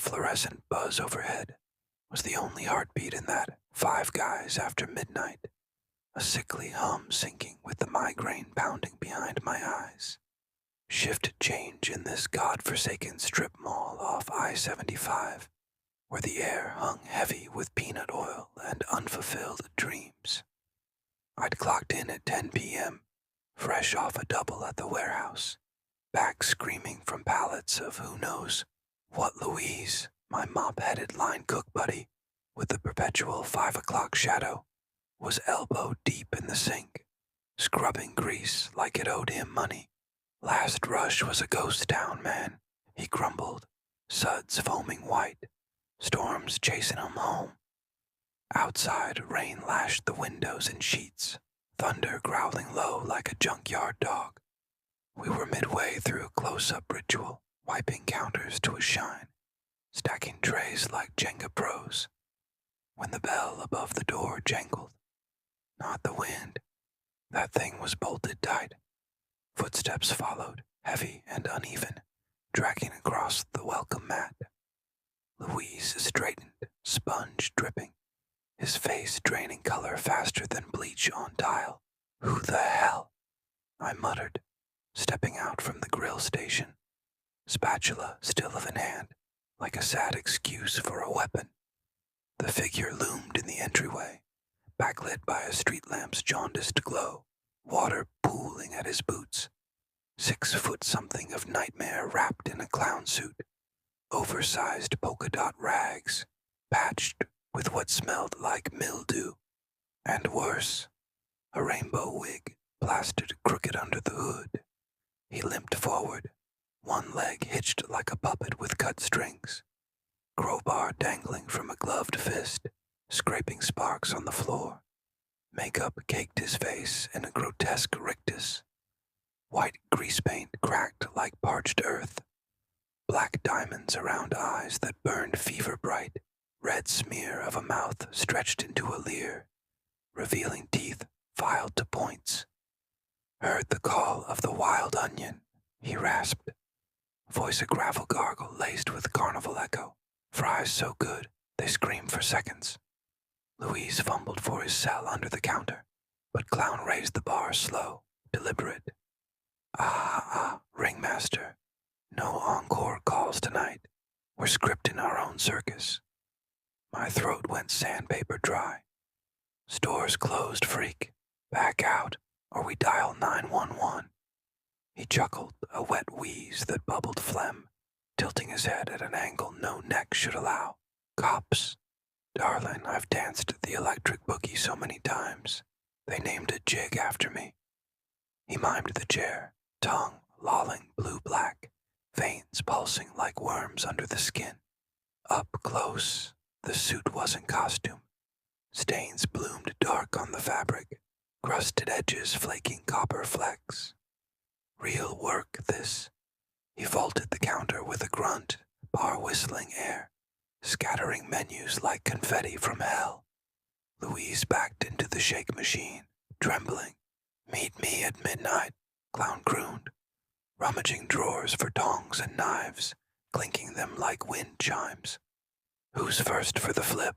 fluorescent buzz overhead was the only heartbeat in that 5 guys after midnight, a sickly hum sinking with the migraine pounding behind my eyes. Shift change in this god-forsaken strip mall off I-75, where the air hung heavy with peanut oil and unfulfilled dreams. I'd clocked in at 10 p.m., fresh off a double at the warehouse, back screaming from pallets of who knows what Louise, my mop-headed line cook buddy, with the perpetual 5 o'clock shadow, was elbow deep in the sink, scrubbing grease like it owed him money. Last rush was a ghost town, man, he grumbled, suds foaming white, storms chasing him home. Outside, rain lashed the windows in sheets, thunder growling low like a junkyard dog. We were midway through a close-up ritual, wiping counters to a shine, stacking trays like Jenga pros, when the bell above the door jangled. Not the wind. That thing was bolted tight. Footsteps followed, heavy and uneven, dragging across the welcome mat. Louise straightened, sponge dripping, his face draining color faster than bleach on tile. Who the hell? I muttered, stepping out from the grill station, spatula still in hand, like a sad excuse for a weapon. The figure loomed in the entryway, backlit by a street lamp's jaundiced glow, water pooling at his boots. 6 foot something of nightmare wrapped in a clown suit, oversized polka dot rags, patched with what smelled like mildew, and worse, a rainbow wig plastered crooked under the hood. He limped forward, one leg hitched like a puppet with cut strings, crowbar dangling from a gloved fist, scraping sparks on the floor. Makeup caked his face in a grotesque rictus. White grease paint cracked like parched earth. Black diamonds around eyes that burned fever bright. Red smear of a mouth stretched into a leer, revealing teeth filed to points. Heard the call of the wild onion, he rasped. Voice a gravel gargle laced with carnival echo. Fries so good, they scream for seconds. Louise fumbled for his cell under the counter, but Clown raised the bar slow, deliberate. Ringmaster. No encore calls tonight. We're scripting our own circus. My throat went sandpaper dry. Stores closed, freak. Back out, or we dial 911. He chuckled, a wet wheeze that bubbled phlegm, tilting his head at an angle no neck should allow. Cops. Darling, I've danced the electric boogie so many times. They named a jig after me. He mimed the chair, tongue lolling blue-black, veins pulsing like worms under the skin. Up close, the suit wasn't costume. Stains bloomed dark on the fabric, crusted edges flaking copper flecks. Real work, this. He vaulted the counter with a grunt, bar-whistling air, scattering menus like confetti from hell. Louise backed into the shake machine, trembling. Meet me at midnight, Clown crooned, rummaging drawers for tongs and knives, clinking them like wind chimes. Who's first for the flip?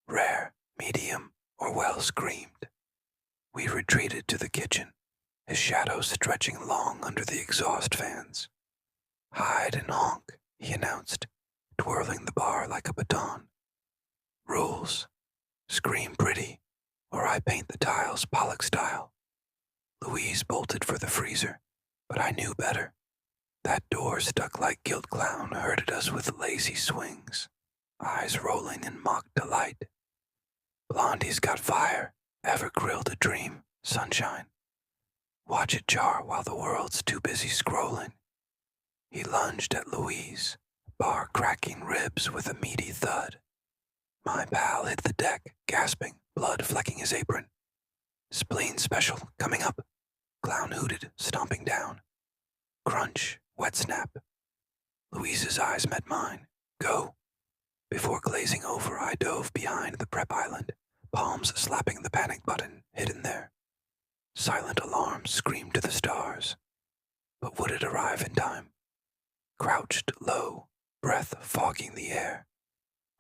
Rare, medium, or well screamed? We retreated to the kitchen, his shadow stretching long under the exhaust fans. Hide and honk, he announced, twirling the bar like a baton. Rules. Scream pretty, or I paint the tiles Pollock style. Louise bolted for the freezer, but I knew better. That door stuck like Guild Clown herded us with lazy swings, eyes rolling in mock delight. Blondie's got fire, ever grilled a dream, sunshine. Watch it jar while the world's too busy scrolling. He lunged at Louise, bar cracking ribs with a meaty thud. My pal hit the deck, gasping, blood flecking his apron. Spleen special, coming up, Clown hooted, stomping down. Crunch, wet snap. Louise's eyes met mine. Go. Before glazing over, I dove behind the prep island, palms slapping the panic button hidden there. Silent alarms screamed to the stars. But would it arrive in time? Crouched low, breath fogging the air.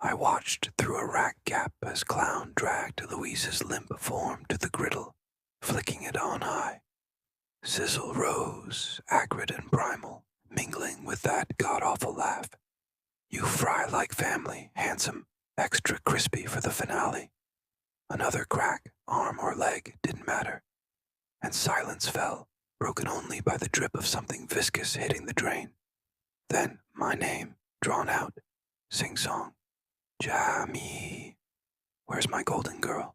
I watched through a rack gap as Clown dragged Louise's limp form to the griddle, flicking it on high. Sizzle rose, acrid and primal, mingling with that god-awful laugh. You fry like family, handsome, extra crispy for the finale. Another crack, arm or leg, didn't matter. And silence fell, broken only by the drip of something viscous hitting the drain. Then my name, drawn out, sing-song. Jamie. Where's my golden girl?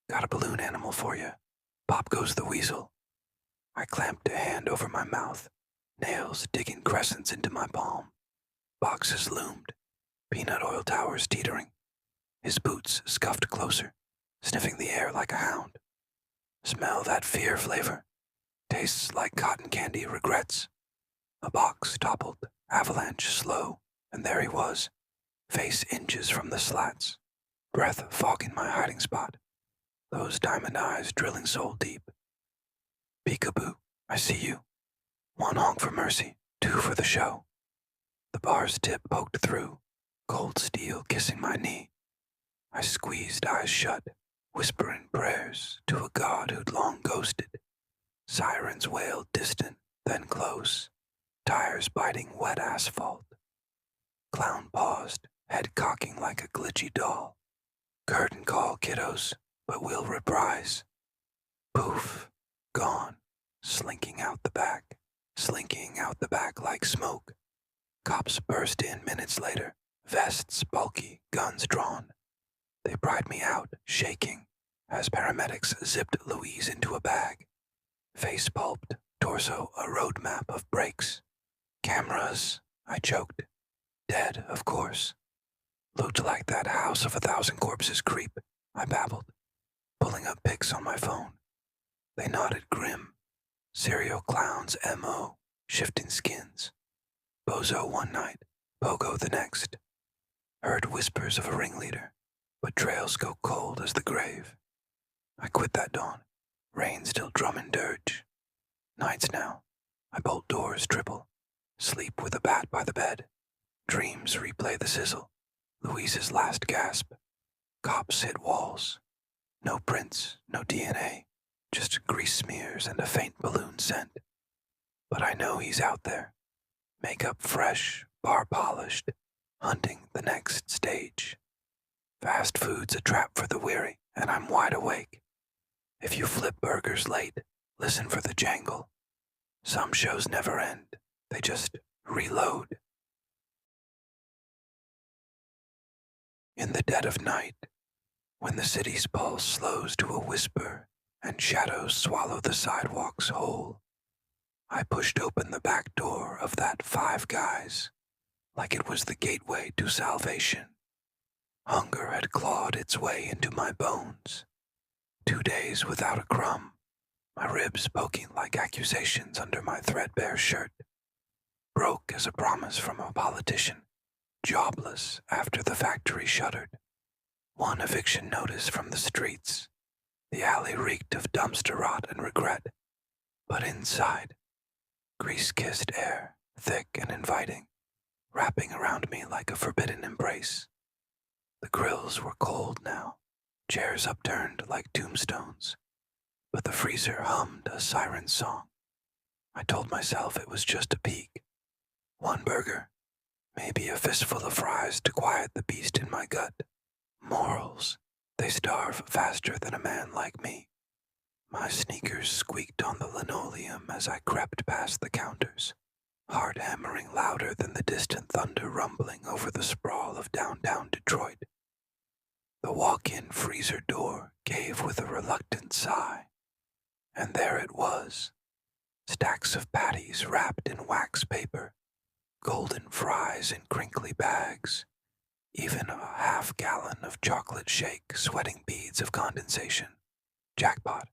Got a balloon animal for you. Pop goes the weasel. I clamped a hand over my mouth, nails digging crescents into my palm. Boxes loomed, peanut oil towers teetering. His boots scuffed closer, sniffing the air like a hound. Smell that fear flavor. Tastes like cotton candy regrets. A box toppled, avalanche slow, and there he was, face inches from the slats, breath fogging my hiding spot, those diamond eyes drilling soul deep. Peekaboo, I see you. One honk for mercy, two for the show. The bar's tip poked through, cold steel kissing my knee. I squeezed eyes shut, whispering prayers to a god who'd long ghosted. Sirens wailed distant, then close, tires biting wet asphalt. Clown paused, head cocking like a glitchy doll. Curtain call, kiddos, but we'll reprise. Poof, gone, slinking out the back like smoke. Cops burst in minutes later, vests bulky, guns drawn. They pried me out, shaking, as paramedics zipped Louise into a bag. Face pulped, torso a roadmap of brakes. Cameras, I choked. Dead, of course. Looked like that house of 1,000 corpses creep, I babbled, pulling up pics on my phone. They nodded grim. Serial clowns M.O., shifting skins. Bozo one night, Pogo the next. Heard whispers of a ringleader, but trails go cold as the grave. I quit that dawn, rain still drumming dirge. Nights now, I bolt doors triple, sleep with a bat by the bed. Dreams replay the sizzle, Louise's last gasp. Cops hit walls. No prints, no DNA, just grease smears and a faint balloon scent. But I know he's out there, makeup fresh, bar polished, hunting the next stage. Fast food's a trap for the weary, and I'm wide awake. If you flip burgers late, listen for the jangle. Some shows never end, they just reload. In the dead of night, when the city's pulse slows to a whisper and shadows swallow the sidewalks whole, I pushed open the back door of that Five Guys like it was the gateway to salvation. Hunger had clawed its way into my bones. 2 days without a crumb, my ribs poking like accusations under my threadbare shirt. Broke as a promise from a politician, jobless after the factory shuttered. One eviction notice from the streets. The alley reeked of dumpster rot and regret. But inside, grease-kissed air, thick and inviting, wrapping around me like a forbidden embrace. The grills were cold now, chairs upturned like tombstones, but the freezer hummed a siren song. I told myself it was just a peek. One burger, maybe a fistful of fries to quiet the beast in my gut. Morals, they starve faster than a man like me. My sneakers squeaked on the linoleum as I crept past the counters, heart hammering louder than the distant thunder rumbling over the sprawl of downtown Detroit. The walk-in freezer door gave with a reluctant sigh, and there it was, stacks of patties wrapped in wax paper, golden fries in crinkly bags, even a half-gallon of chocolate shake sweating beads of condensation. Jackpot.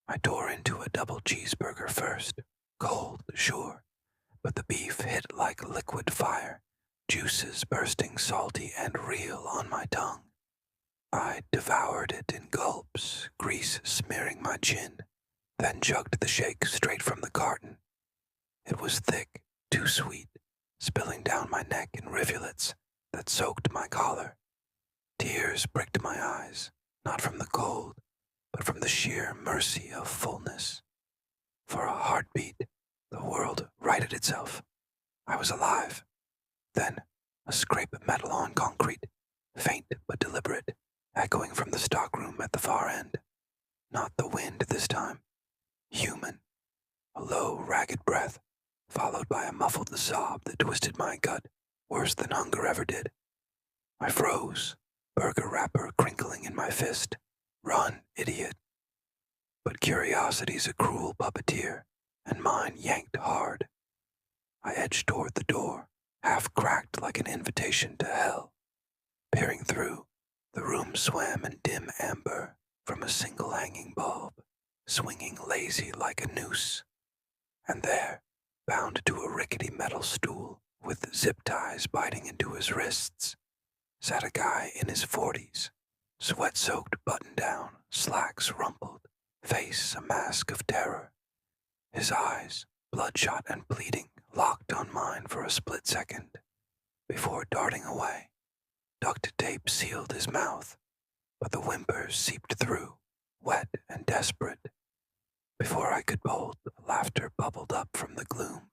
I tore into a double cheeseburger first, cold, sure, but the beef hit like liquid fire, juices bursting salty and real on my tongue. I devoured it in gulps, grease smearing my chin, then chugged the shake straight from the carton. It was thick, too sweet, spilling down my neck in rivulets that soaked my collar. Tears pricked my eyes, not from the cold, but from the sheer mercy of fullness. For a heartbeat, the world righted itself. I was alive. Then, a scrape of metal on concrete, faint but deliberate, echoing from the stockroom at the far end. Not the wind this time. Human. A low, ragged breath, followed by a muffled sob that twisted my gut worse than hunger ever did. I froze, burger wrapper crinkling in my fist. Run, idiot. But curiosity's a cruel puppeteer, and mine yanked hard. I edged toward the door, half cracked like an invitation to hell. Peering through, the room swam in dim amber from a single hanging bulb, swinging lazy like a noose. And there, bound to a rickety metal stool with zip ties biting into his wrists, sat a guy in his 40s, sweat-soaked button-down, slacks rumpled, face a mask of terror. His eyes, bloodshot and bleeding, locked on mine for a split second, before darting away. Duct tape sealed his mouth, but the whimpers seeped through, wet and desperate. Before I could bolt, laughter bubbled up from the gloom.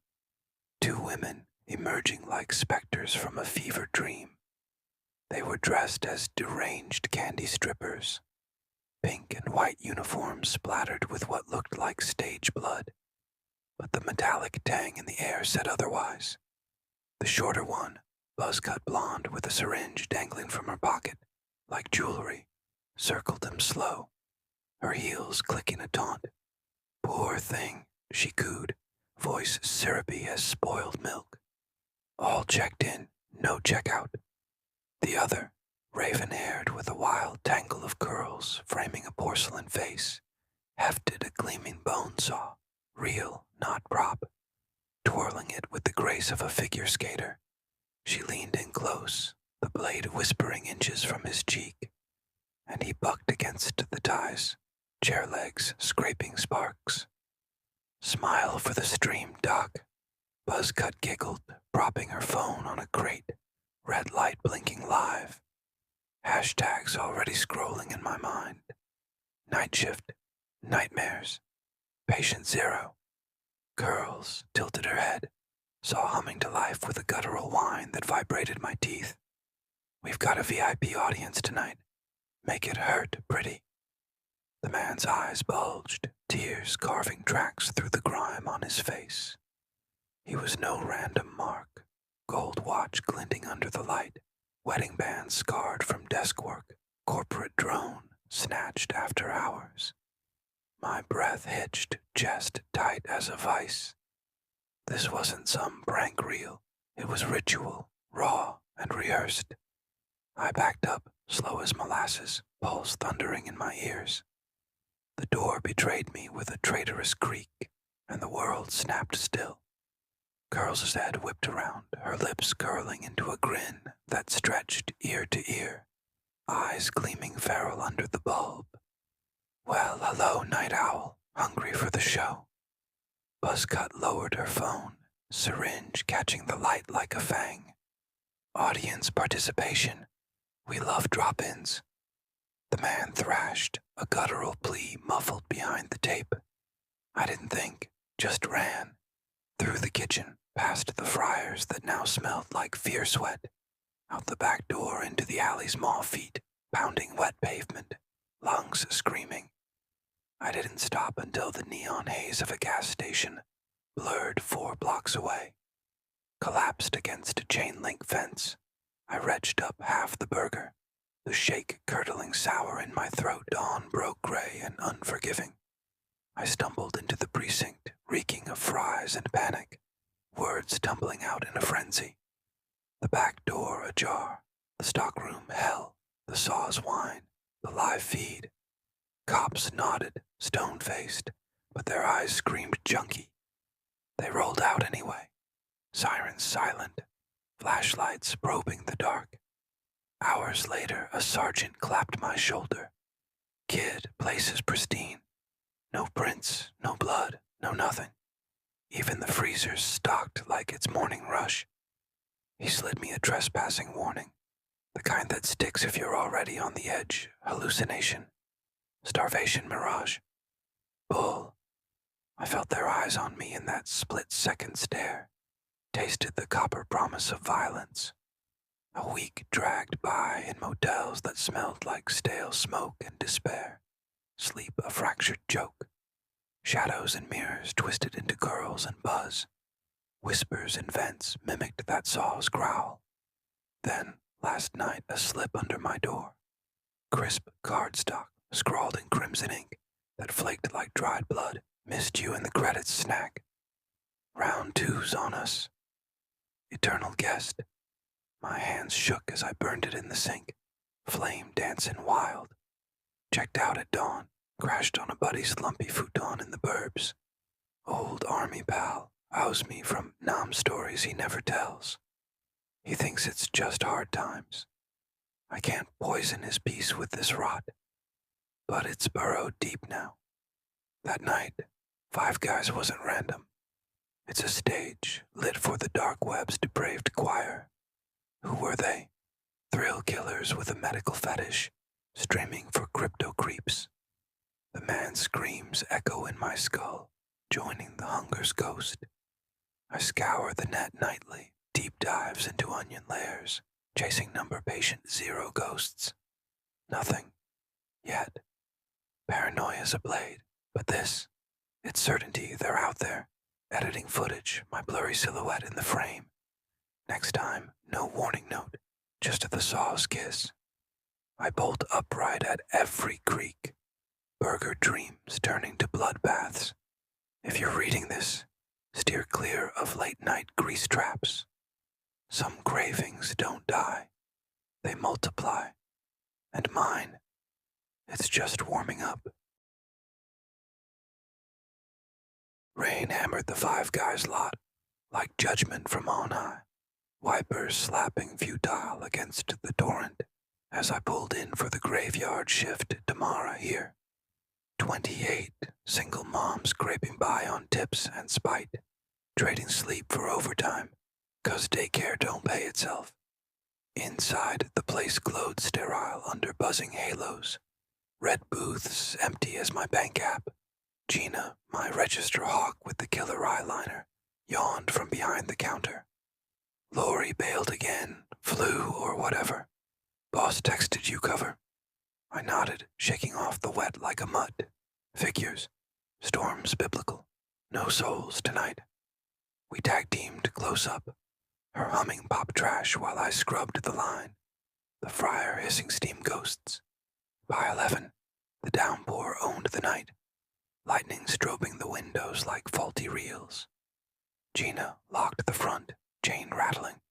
Two women emerging like specters from a fever dream. They were dressed as deranged candy strippers, pink and white uniforms splattered with what looked like stage blood, but the metallic tang in the air said otherwise. The shorter one, buzz-cut blonde with a syringe dangling from her pocket, like jewelry, circled him slow, her heels clicking a taunt. Poor thing, she cooed, voice syrupy as spoiled milk. All checked in, no checkout. The other, raven-haired with a wild tangle of curls framing a porcelain face, hefted a gleaming bone saw, real, not prop, twirling it with the grace of a figure skater. She leaned in close, the blade whispering inches from his cheek, and he bucked against the ties, chair legs scraping sparks. Smile for the stream, Doc. Buzzcut giggled, propping her phone on a crate, red light blinking live. Hashtags already scrolling in my mind. Night shift, nightmares, patient zero. Curls tilted her head, saw humming to life with a guttural whine that vibrated my teeth. We've got a VIP audience tonight. Make it hurt, pretty. The man's eyes bulged, tears carving tracks through the grime on his face. He was no random mark, gold watch glinting under the light, wedding band scarred from desk work, corporate drone snatched after hours. My breath hitched, chest tight as a vice. This wasn't some prank reel. It was ritual, raw and rehearsed. I backed up, slow as molasses, pulse thundering in my ears. The door betrayed me with a traitorous creak, and the world snapped still. Curls' head whipped around, her lips curling into a grin that stretched ear to ear, eyes gleaming feral under the bulb. Well, hello, night owl, hungry for the show. Buzzcut lowered her phone, syringe catching the light like a fang. Audience participation. We love drop-ins. The man thrashed, a guttural plea muffled behind the tape. I didn't think, just ran. Through the kitchen, past the fryers that now smelled like fear sweat, out the back door into the alley's maw feet, pounding wet pavement, lungs screaming. I didn't stop until the neon haze of a gas station, blurred 4 blocks away. Collapsed against a chain-link fence, I retched up half the burger, the shake curdling sour in my throat. Dawn broke gray and unforgiving. I stumbled into the precinct, reeking of fries and panic, words tumbling out in a frenzy. The back door ajar, the stockroom hell, the saw's whine, the live feed. Cops nodded, stone-faced, but their eyes screamed junkie. They rolled out anyway, sirens silent, flashlights probing the dark. Hours later, a sergeant clapped my shoulder. Kid, place is pristine. No prints, no blood, no nothing. Even the freezer's stocked like it's morning rush. He slid me a trespassing warning, the kind that sticks if you're already on the edge. Hallucination. Starvation mirage. Bull. I felt their eyes on me in that split-second stare, tasted the copper promise of violence. A week dragged by in motels that smelled like stale smoke and despair. Sleep a fractured joke. Shadows and mirrors twisted into curls and buzz. Whispers in vents mimicked that saw's growl. Then, last night, a slip under my door. Crisp cardstock, scrawled in crimson ink, that flaked like dried blood. Missed you in the credits snack. Round two's on us. Eternal guest. My hands shook as I burned it in the sink. Flame dancing wild. Checked out at dawn. Crashed on a buddy's lumpy futon in the burbs. Old army pal owes me from Nam stories he never tells. He thinks it's just hard times. I can't poison his peace with this rot. But it's burrowed deep now. That night, Five Guys wasn't random. It's a stage lit for the dark web's depraved choir. Who were they? Thrill killers with a medical fetish, streaming for crypto creeps. The man's screams echo in my skull, joining the hunger's ghost. I scour the net nightly, deep dives into onion layers, chasing number patient 0 ghosts. Nothing. Yet. Paranoia's a blade, but this, it's certainty they're out there, editing footage, my blurry silhouette in the frame. Next time, no warning note, just the saw's kiss. I bolt upright at every creak. Burger dreams turning to bloodbaths. If you're reading this, steer clear of late-night grease traps. Some cravings don't die. They multiply. And mine, it's just warming up. Rain hammered the Five Guys lot, like judgment from on high. Wipers slapping futile against the torrent as I pulled in for the graveyard shift tomorrow here. 28 single moms scraping by on tips and spite, trading sleep for overtime, 'cause daycare don't pay itself. Inside, the place glowed sterile under buzzing halos. Red booths empty as my bank app. Gina, my register hawk with the killer eyeliner, yawned from behind the counter. Lori bailed again, flu or whatever. Boss texted you cover. I nodded, shaking off the wet like a mud. Figures. Storms biblical. No souls tonight. We tag-teamed close up, her humming pop trash while I scrubbed the line. The fryer hissing steam ghosts. By 11, the downpour owned the night. Lightning strobing the windows like faulty reels. Gina locked the front, chain rattling,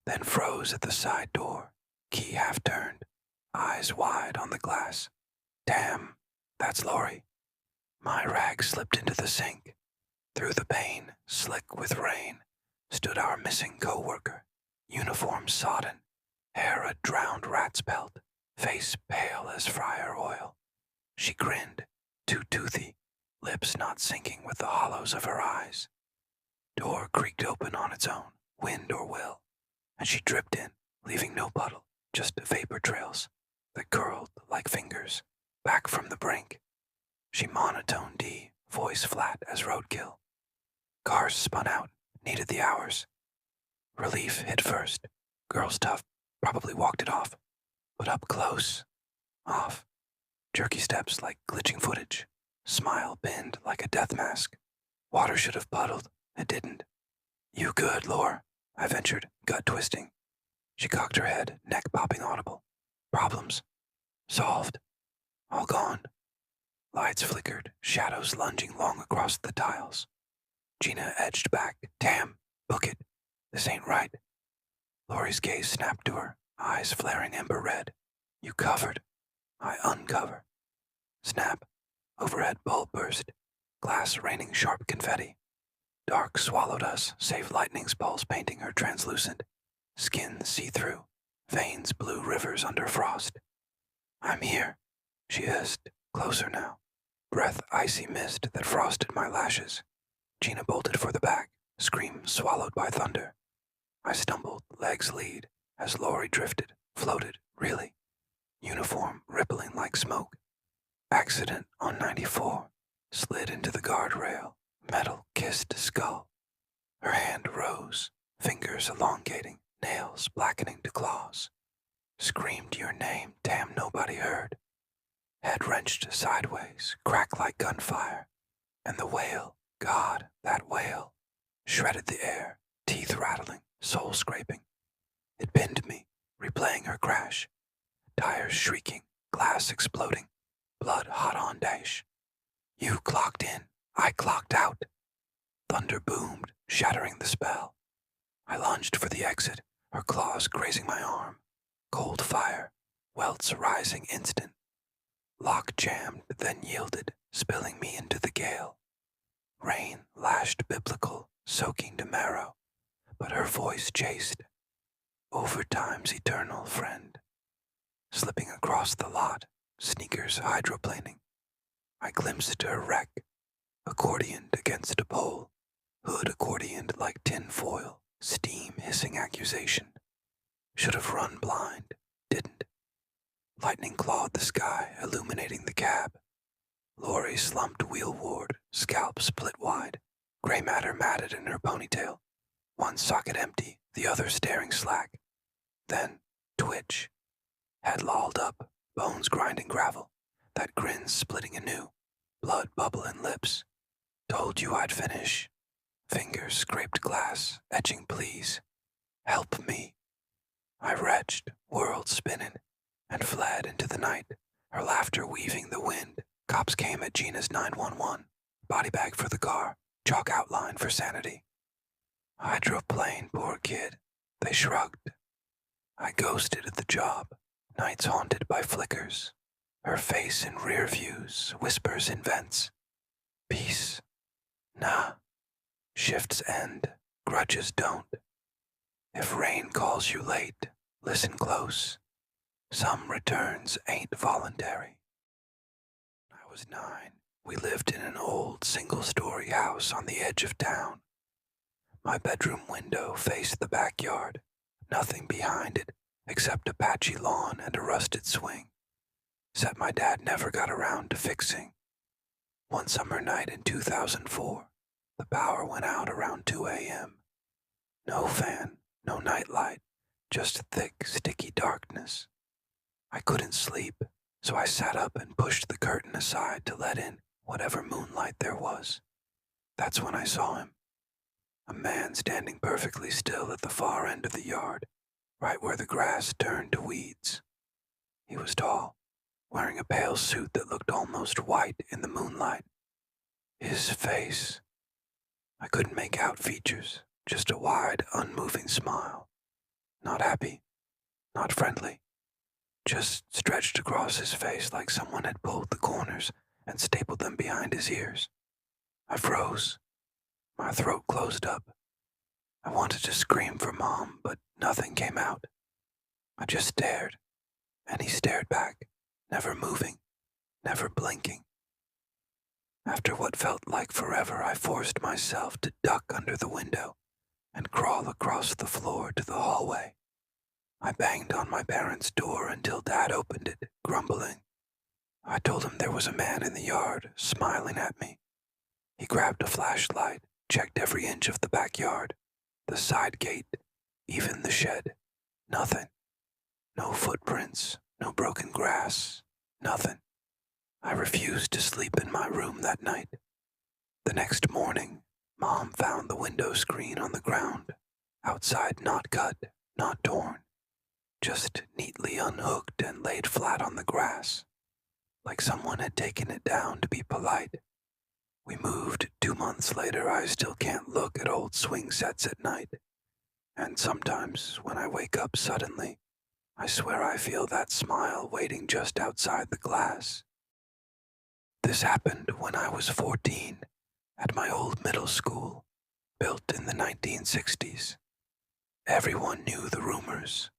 then froze at the side door, key half turned, eyes wide on the glass. Damn, that's Lori. My rag slipped into the sink. Through the pane, slick with rain, stood our missing co-worker, uniform sodden, hair a drowned rat's pelt, face pale as fryer oil. She grinned, too toothy, lips not syncing with the hollows of her eyes. Door creaked open on its own, wind or will, and she dripped in, leaving no puddle, just vapor trails that curled like fingers, back from the brink. She monotoned D, voice flat as roadkill. Cars spun out, needed the hours. Relief hit first. Girl's tough, probably walked it off. But up close, off. Jerky steps like glitching footage. Smile pinned like a death mask. Water should have puddled. It didn't. You good, Lore? I ventured, gut twisting. She cocked her head, neck popping audible. Problems. Solved. All gone. Lights flickered, shadows lunging long across the tiles. Gina edged back. Damn, book it. This ain't right. Lori's gaze snapped to her, eyes flaring ember red. You covered. I uncover. Snap. Overhead bulb burst. Glass raining sharp confetti. Dark swallowed us, save lightning's pulse painting her translucent. Skin see-through. Veins blue rivers under frost. I'm here, she hissed, closer now. Breath icy mist that frosted my lashes. Gina bolted for the back, scream swallowed by thunder. I stumbled, legs lead, as Lori drifted, floated, really. Uniform rippling like smoke. Accident on 94. Slid into the guardrail. Metal kissed skull. Her hand rose, fingers elongating, nails blackening to claws. Screamed your name, damn nobody heard. Head wrenched sideways, crack like gunfire. And the wail, God, that wail, shredded the air, teeth rattling, soul scraping. It pinned me, replaying her crash. Tires shrieking, glass exploding, blood hot on dash. You clocked in, I clocked out. Thunder boomed, shattering the spell. I lunged for the exit, her claws grazing my arm. Cold fire, welts rising instant. Lock jammed, then yielded, spilling me into the gale. Rain lashed biblical, soaking to marrow, but her voice chased. Overtime's eternal friend. Slipping across the lot, sneakers hydroplaning. I glimpsed her wreck, accordioned against a pole, hood accordioned like tin foil, steam hissing accusation. Should have run blind, didn't. Lightning clawed the sky, illuminating the cab. Lori slumped wheelward, scalp split wide, gray matter matted in her ponytail. One socket empty, the other staring slack. Then, twitch. Head lolled up, bones grinding gravel, that grin splitting anew, blood bubbling lips. Told you I'd finish. Fingers scraped glass, etching pleas. Help me. I retched, world spinning, and fled into the night, her laughter weaving the wind. Cops came at Gina's 911, body bag for the car, chalk outline for sanity. Hydroplane, poor kid. They shrugged. I ghosted at the job, nights haunted by flickers. Her face in rear views, whispers in vents. Peace. Nah. Shifts end, grudges don't. If rain calls you late, listen close. Some returns ain't voluntary. I was 9. We lived in an old single-story house on the edge of town. My bedroom window faced the backyard, nothing behind it except a patchy lawn and a rusted swing. Set my dad never got around to fixing. One summer night in 2004, the power went out around 2 a.m. No fan, no nightlight, just thick, sticky darkness. I couldn't sleep, so I sat up and pushed the curtain aside to let in whatever moonlight there was. That's when I saw him. A man standing perfectly still at the far end of the yard, right where the grass turned to weeds. He was tall, wearing a pale suit that looked almost white in the moonlight. His face. I couldn't make out features, just a wide, unmoving smile. Not happy, not friendly, just stretched across his face like someone had pulled the corners and stapled them behind his ears. I froze. My throat closed up. I wanted to scream for Mom, but nothing came out. I just stared, and he stared back, never moving, never blinking. After what felt like forever, I forced myself to duck under the window and crawl across the floor to the hallway. I banged on my parents' door until Dad opened it, grumbling. I told him there was a man in the yard, smiling at me. He grabbed a flashlight, checked every inch of the backyard, the side gate, even the shed. Nothing. No footprints, no broken grass, nothing. I refused to sleep in my room that night. The next morning, Mom found the window screen on the ground, outside not cut, not torn, just neatly unhooked and laid flat on the grass, like someone had taken it down to be polite. We moved 2 months later. I still can't look at old swing sets at night, and sometimes when I wake up suddenly, I swear I feel that smile waiting just outside the glass. This happened when I was 14, at my old middle school, built in the 1960s. Everyone knew the rumors.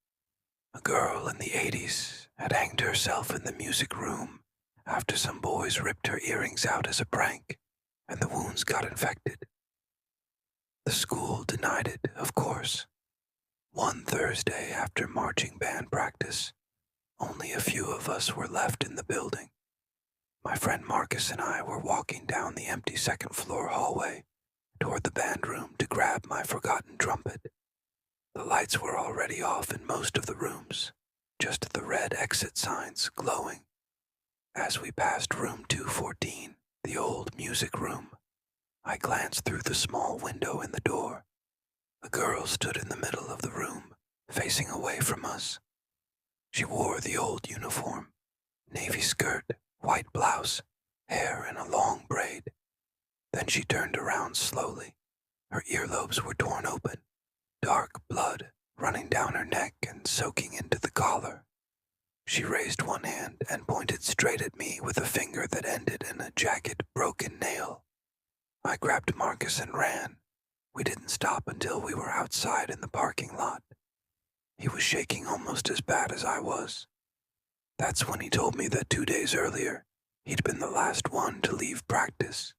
A girl in the 80s had hanged herself in the music room after some boys ripped her earrings out as a prank, and the wounds got infected. The school denied it, of course. One Thursday after marching band practice, only a few of us were left in the building. My friend Marcus and I were walking down the empty second floor hallway toward the band room to grab my forgotten trumpet. The lights were already off in most of the rooms, just the red exit signs glowing. As we passed room 214, the old music room, I glanced through the small window in the door. A girl stood in the middle of the room, facing away from us. She wore the old uniform, navy skirt, white blouse, hair in a long braid. Then she turned around slowly. Her earlobes were torn open, dark blood running down her neck and soaking into the collar. She raised one hand and pointed straight at me with a finger that ended in a jagged, broken nail. I grabbed Marcus and ran. We didn't stop until we were outside in the parking lot. He was shaking almost as bad as I was. That's when he told me that 2 days earlier, he'd been the last one to leave practice.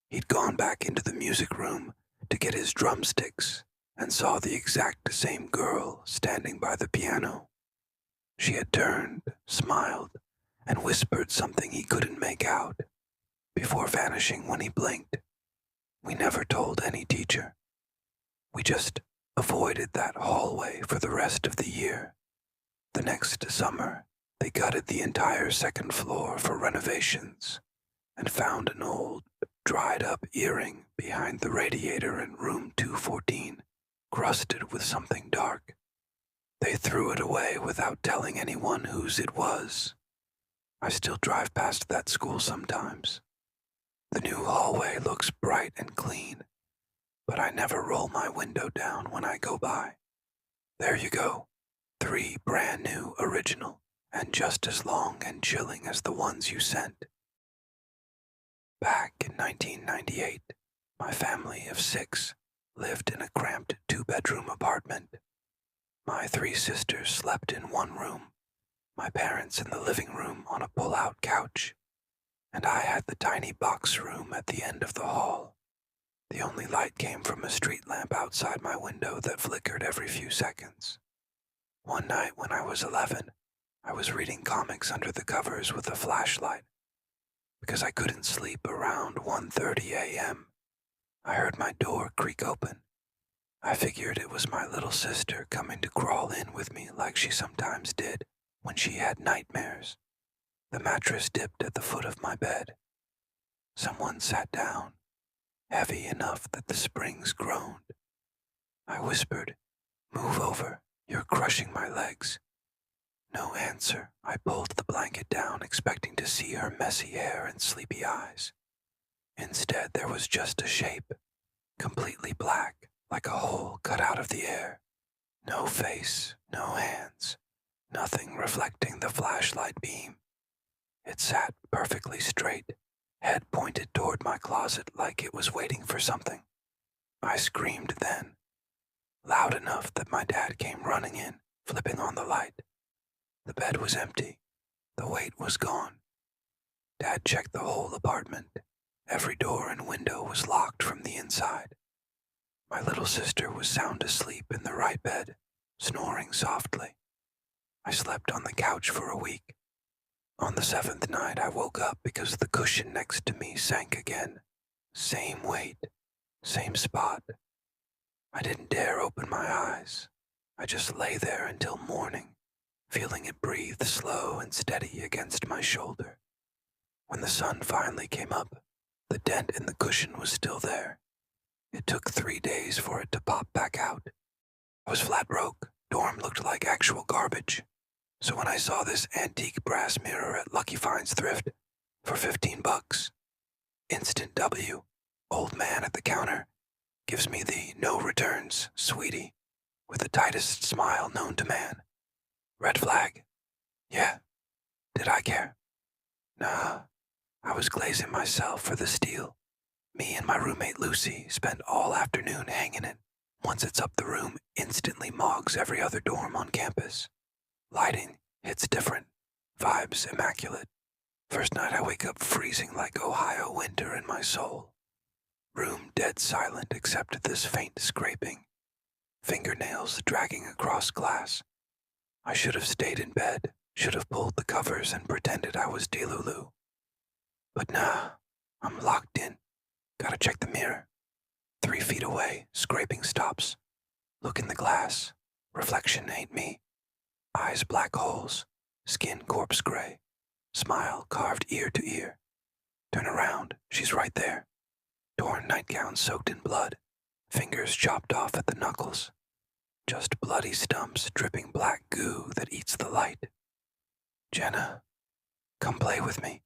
He'd gone back into the music room to get his drumsticks and saw the exact same girl standing by the piano. She had turned, smiled, and whispered something he couldn't make out, before vanishing when he blinked. We never told any teacher. We just avoided that hallway for the rest of the year. The next summer, they gutted the entire second floor for renovations and found an old, dried-up earring behind the radiator in room 214, crusted with something dark. They threw it away without telling anyone whose it was. I still drive past that school sometimes. The new hallway looks bright and clean, but I never roll my window down when I go by. There you go, 3 brand new original, and just as long and chilling as the ones you sent. Back in 1998, my family of 6 lived in a cramped 2-bedroom apartment. My 3 sisters slept in one room, my parents in the living room on a pull-out couch, and I had the tiny box room at the end of the hall. The only light came from a street lamp outside my window that flickered every few seconds. One night when I was 11, I was reading comics under the covers with a flashlight. Because I couldn't sleep around 1:30 a.m., I heard my door creak open. I figured it was my little sister coming to crawl in with me like she sometimes did when she had nightmares. The mattress dipped at the foot of my bed. Someone sat down, heavy enough that the springs groaned. I whispered, "Move over, you're crushing my legs." No answer. I pulled the blanket down, expecting to see her messy hair and sleepy eyes. Instead, there was just a shape, completely black, like a hole cut out of the air. No face, no hands, nothing reflecting the flashlight beam. It sat perfectly straight, head pointed toward my closet like it was waiting for something. I screamed then, loud enough that my dad came running in, flipping on the light. The bed was empty. The weight was gone. Dad checked the whole apartment. Every door and window was locked from the inside. My little sister was sound asleep in the right bed, snoring softly. I slept on the couch for a week. On the 7th night, I woke up because the cushion next to me sank again. Same weight, same spot. I didn't dare open my eyes. I just lay there until morning, feeling it breathe slow and steady against my shoulder. When the sun finally came up, the dent in the cushion was still there. It took 3 days for it to pop back out. I was flat broke. Dorm looked like actual garbage. So when I saw this antique brass mirror at Lucky Finds Thrift for $15, instant W, old man at the counter, gives me the no returns, sweetie, with the tightest smile known to man. Red flag. Yeah. Did I care? Nah. I was glazing myself for the steal. Me and my roommate Lucy spent all afternoon hanging it. Once it's up, the room instantly mogs every other dorm on campus. Lighting hits different. Vibes immaculate. First night I wake up freezing like Ohio winter in my soul. Room dead silent except this faint scraping. fingernails dragging across glass. I should have stayed in bed, should have pulled the covers and pretended I was Delulu. But nah, I'm locked in. Gotta check the mirror. 3 feet away, scraping stops. Look in the glass. Reflection ain't me. Eyes black holes. Skin corpse gray. Smile carved ear to ear. Turn around, she's right there. Torn nightgown soaked in blood. Fingers chopped off at the knuckles. Just bloody stumps dripping black goo that eats the light. Jenna, come play with me.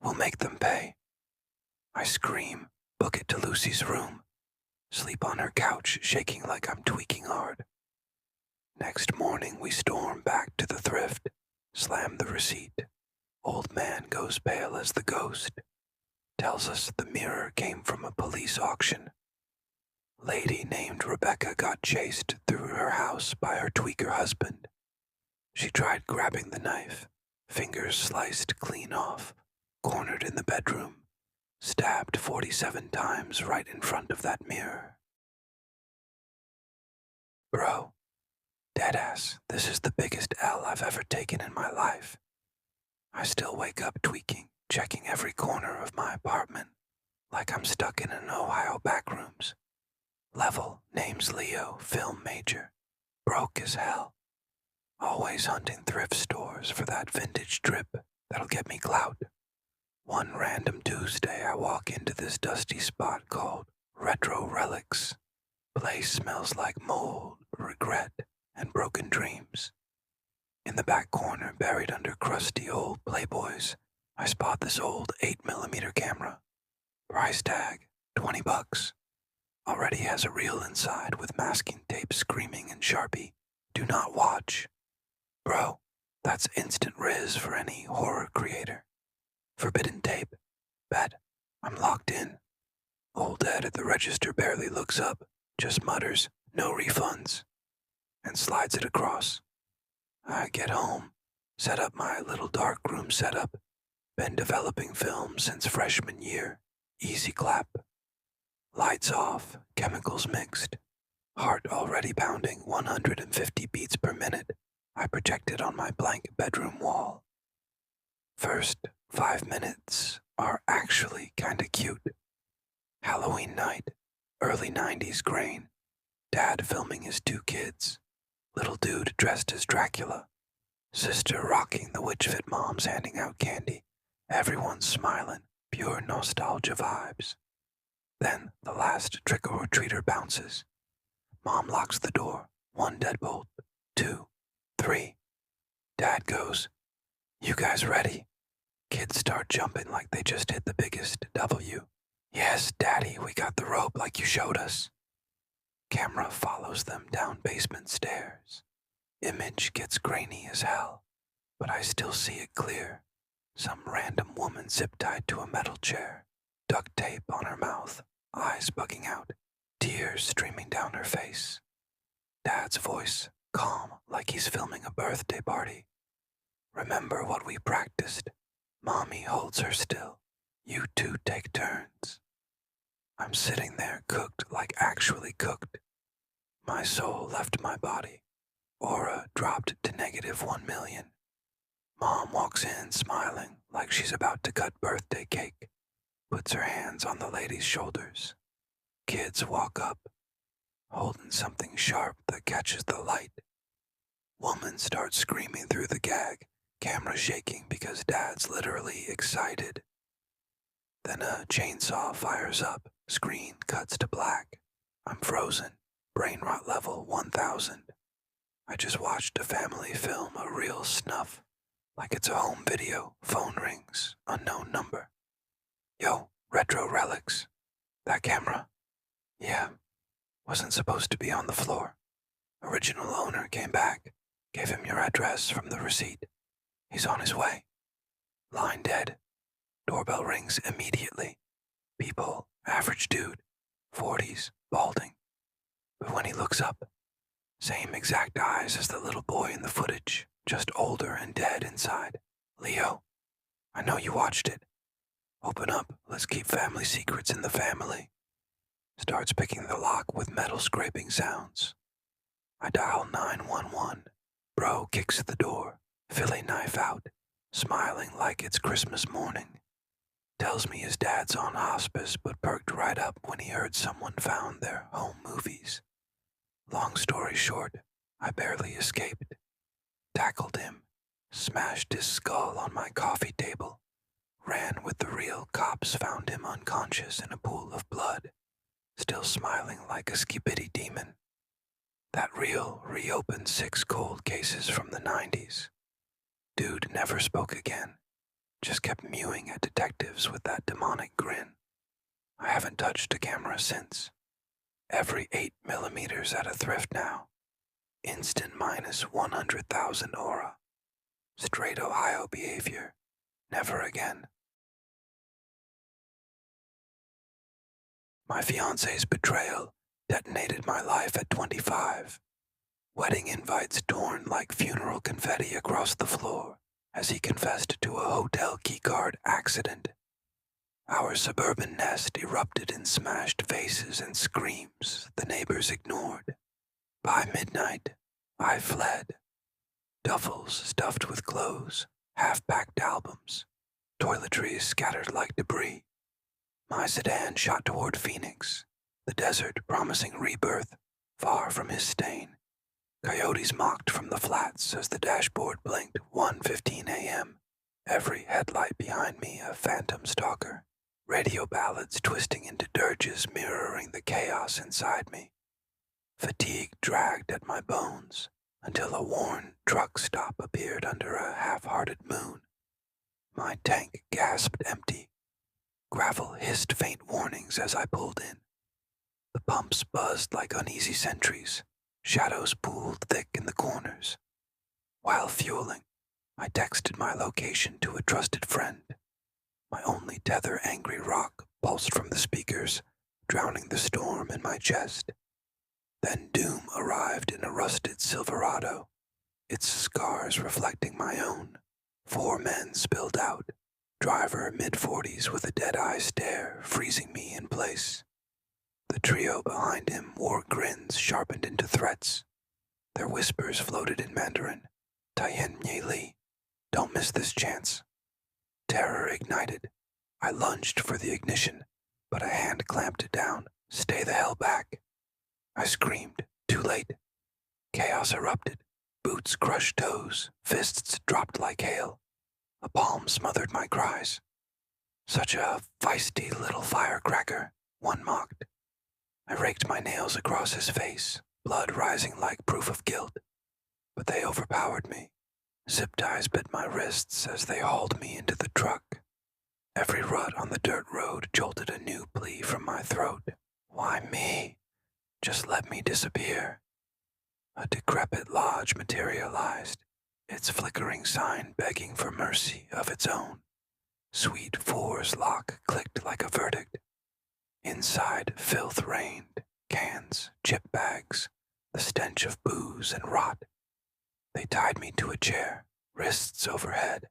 We'll make them pay. I scream, book it to Lucy's room. Sleep on her couch, shaking like I'm tweaking hard. Next morning we storm back to the thrift, slam the receipt. Old man goes pale as the ghost. Tells us the mirror came from a police auction. Lady named Rebecca got chased through her house by her tweaker husband. She tried grabbing the knife, fingers sliced clean off, cornered in the bedroom, stabbed 47 times right in front of that mirror. Bro, deadass, this is the biggest L I've ever taken in my life. I still wake up tweaking, checking every corner of my apartment, like I'm stuck in an Ohio backrooms. Level, name's Leo, film major. Broke as hell. Always hunting thrift stores for that vintage drip that'll get me clout. One random Tuesday I walk into this dusty spot called Retro Relics. Place smells like mold, regret, and broken dreams. In the back corner, buried under crusty old Playboys, I spot this old 8mm camera. Price tag, $20. Already has a reel inside with masking tape screaming in Sharpie, "Do not watch." Bro, that's instant riz for any horror creator. Forbidden tape. Bet. I'm locked in. Old Ed at the register barely looks up, just mutters, "No refunds," and slides it across. I get home, set up my little darkroom setup. Been developing film since freshman year. Easy clap. Lights off, chemicals mixed. Heart already pounding 150 beats per minute. I project it on my blank bedroom wall. First 5 minutes are actually kinda cute. Halloween night, early 90s grain. Dad filming his 2 kids. Little dude dressed as Dracula. Sister rocking the witch fit moms handing out candy. Everyone's smiling, pure nostalgia vibes. Then the last trick-or-treater bounces. Mom locks the door. 1 deadbolt. 2. 3. Dad goes, "You guys ready?" Kids start jumping like they just hit the biggest W. "Yes, Daddy, we got the rope like you showed us." Camera follows them down basement stairs. Image gets grainy as hell, but I still see it clear. Some random woman zip-tied to a metal chair, duct tape on her mouth, eyes bugging out, tears streaming down her face. Dad's voice, calm like he's filming a birthday party. "Remember what we practiced. Mommy holds her still. You 2 take turns." I'm sitting there cooked like actually cooked. My soul left my body. Aura dropped to -1 million. Mom walks in smiling like she's about to cut birthday cake. Puts her hands on the lady's shoulders. Kids walk up, holding something sharp that catches the light. Woman starts screaming through the gag, camera shaking because Dad's literally excited. Then a chainsaw fires up, screen cuts to black. I'm frozen, brain rot level 1000. I just watched a family film a real snuff, like it's a home video, phone rings, unknown number. "Yo, Retro Relics. That camera?" "Yeah, wasn't supposed to be on the floor. Original owner came back, gave him your address from the receipt. He's on his way." Line dead. Doorbell rings immediately. People, average dude, 40s, balding. But when he looks up, same exact eyes as the little boy in the footage, just older and dead inside. "Leo, I know you watched it. Open up, let's keep family secrets in the family." Starts picking the lock with metal scraping sounds. I dial 911. Bro kicks at the door, Philly knife out, smiling like it's Christmas morning. Tells me his dad's on hospice but perked right up when he heard someone found their home movies. Long story short, I barely escaped. Tackled him, smashed his skull on my coffee table, ran with the real cops, found him unconscious in a pool of blood, still smiling like a skibidi demon. That reel reopened 6 cold cases from the 90s. Dude never spoke again, just kept mewing at detectives with that demonic grin. I haven't touched a camera since. Every 8mm at a thrift now. Instant minus 100,000 aura. Straight Ohio behavior. Never again. My fiance's betrayal detonated my life at 25. Wedding invites torn like funeral confetti across the floor as he confessed to a hotel keycard accident. Our suburban nest erupted in smashed faces and screams the neighbors ignored. By midnight, I fled. Duffels stuffed with clothes, half-packed albums, toiletries scattered like debris. My sedan shot toward Phoenix, the desert promising rebirth, far from his stain. Coyotes mocked from the flats as the dashboard blinked 1:15 a.m. Every headlight behind me a phantom stalker. Radio ballads twisting into dirges mirroring the chaos inside me. Fatigue dragged at my bones until a worn truck stop appeared under a half-hearted moon. My tank gasped empty. Gravel hissed faint warnings as I pulled in. The pumps buzzed like uneasy sentries. Shadows pooled thick in the corners. While fueling, I texted my location to a trusted friend. My only tether angry rock pulsed from the speakers, drowning the storm in my chest. Then doom arrived in a rusted Silverado, its scars reflecting my own. 4 men spilled out, driver mid-40s with a dead-eye stare freezing me in place. The trio behind him wore grins sharpened into threats. Their whispers floated in Mandarin. Taihen Ye Li, don't miss this chance. Terror ignited. I lunged for the ignition, but a hand clamped it down. Stay the hell back. I screamed, too late. Chaos erupted. Boots crushed toes, fists dropped like hail. A palm smothered my cries. Such a feisty little firecracker, one mocked. I raked my nails across his face, blood rising like proof of guilt. But they overpowered me. Zip ties bit my wrists as they hauled me into the truck. Every rut on the dirt road jolted a new plea from my throat. Why me? Just let me disappear. A decrepit lodge materialized, its flickering sign begging for mercy of its own. Suite 4's lock clicked like a verdict. Inside, filth reigned, cans, chip bags, the stench of booze and rot. They tied me to a chair, wrists overhead,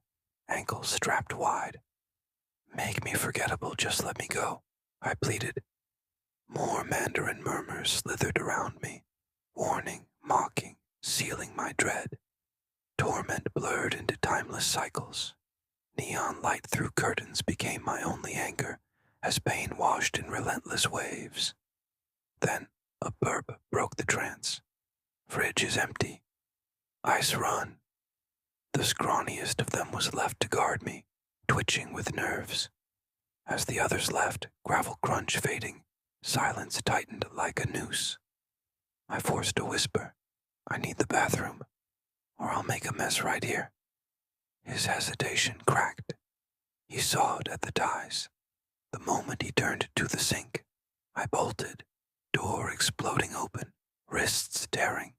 ankles strapped wide. Make me forgettable, just let me go, I pleaded. More Mandarin murmurs slithered around me, warning, mocking, sealing my dread. Torment blurred into timeless cycles. Neon light through curtains became my only anchor, as pain washed in relentless waves. Then a burp broke the trance. Fridge is empty. Ice run. The scrawniest of them was left to guard me, twitching with nerves. As the others left, gravel crunch fading, silence tightened like a noose. I forced a whisper. I need the bathroom, or I'll make a mess right here. His hesitation cracked. He sawed at the ties. The moment he turned to the sink, I bolted, door exploding open, wrists tearing,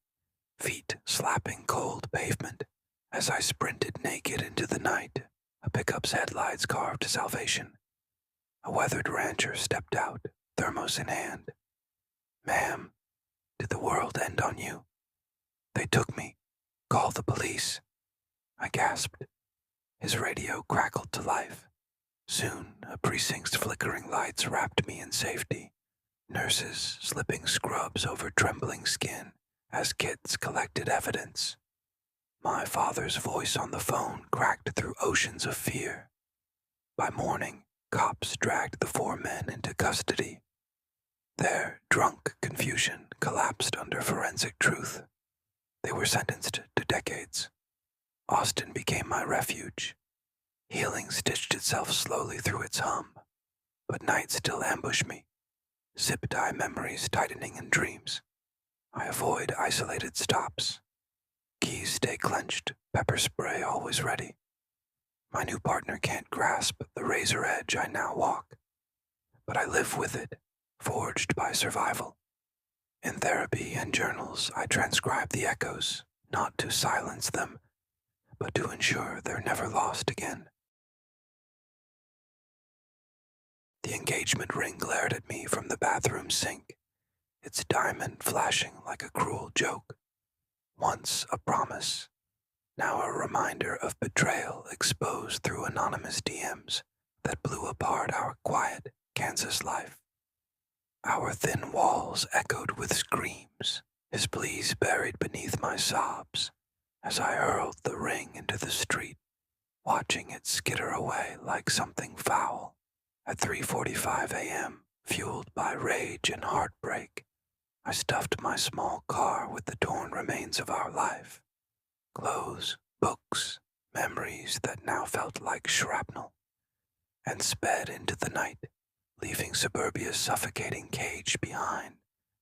feet slapping cold pavement as I sprinted naked into the night, a pickup's headlights carved salvation. A weathered rancher stepped out, thermos in hand. Ma'am, did the world end on you? They took me. Call the police. I gasped. His radio crackled to life. Soon, a precinct's flickering lights wrapped me in safety. Nurses slipping scrubs over trembling skin as kids collected evidence. My father's voice on the phone cracked through oceans of fear. By morning, cops dragged the 4 men into custody. Their drunk confusion collapsed under forensic truth. They were sentenced to decades. Austin became my refuge. Healing stitched itself slowly through its hum, but night still ambushed me. Zip-tie memories tightening in dreams. I avoid isolated stops. Keys stay clenched, pepper spray always ready. My new partner can't grasp the razor edge I now walk, but I live with it, forged by survival. In therapy and journals, I transcribe the echoes, not to silence them, but to ensure they're never lost again. The engagement ring glared at me from the bathroom sink, its diamond flashing like a cruel joke. Once a promise, now a reminder of betrayal exposed through anonymous DMs that blew apart our quiet Kansas life. Our thin walls echoed with screams, his pleas buried beneath my sobs, as I hurled the ring into the street, watching it skitter away like something foul. At 3:45 a.m., fueled by rage and heartbreak, I stuffed my small car with the torn remains of our life. Clothes, books, memories that now felt like shrapnel, and sped into the night, leaving suburbia's suffocating cage behind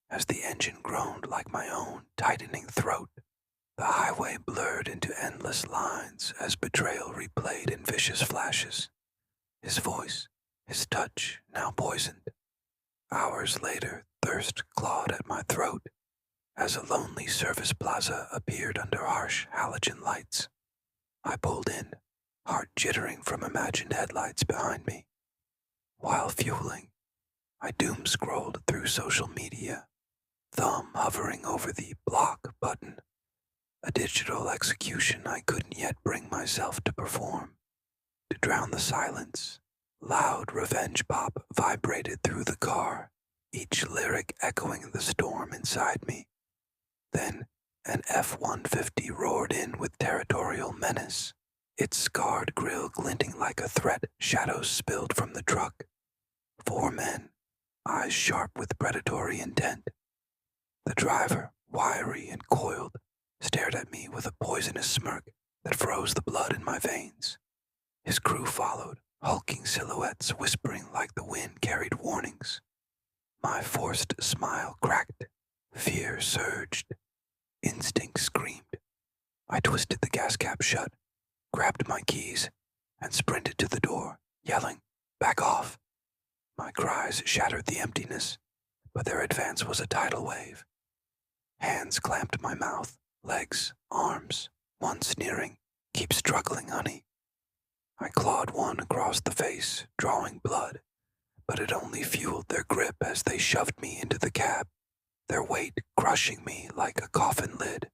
as the engine groaned like my own tightening throat. The highway blurred into endless lines as betrayal replayed in vicious flashes. His voice, his touch, now poisoned. Hours later, thirst clawed at my throat as a lonely service plaza appeared under harsh halogen lights. I pulled in, heart jittering from imagined headlights behind me. While fueling, I doom-scrolled through social media, thumb hovering over the block button, a digital execution I couldn't yet bring myself to perform. To drown the silence, loud revenge pop vibrated through the car, each lyric echoing the storm inside me. Then an F-150 roared in with territorial menace, its scarred grille glinting like a threat shadows spilled from the truck. 4 men, eyes sharp with predatory intent. The driver, wiry and coiled, stared at me with a poisonous smirk that froze the blood in my veins. His crew followed, hulking silhouettes whispering like the wind carried warnings. My forced smile cracked. Fear surged. Instinct screamed. I twisted the gas cap shut, grabbed my keys, and sprinted to the door, yelling, "Back off!" My cries shattered the emptiness, but their advance was a tidal wave. Hands clamped my mouth, legs, arms, one sneering, "Keep struggling, honey." I clawed one across the face, drawing blood, but it only fueled their grip as they shoved me into the cab, their weight crushing me like a coffin lid.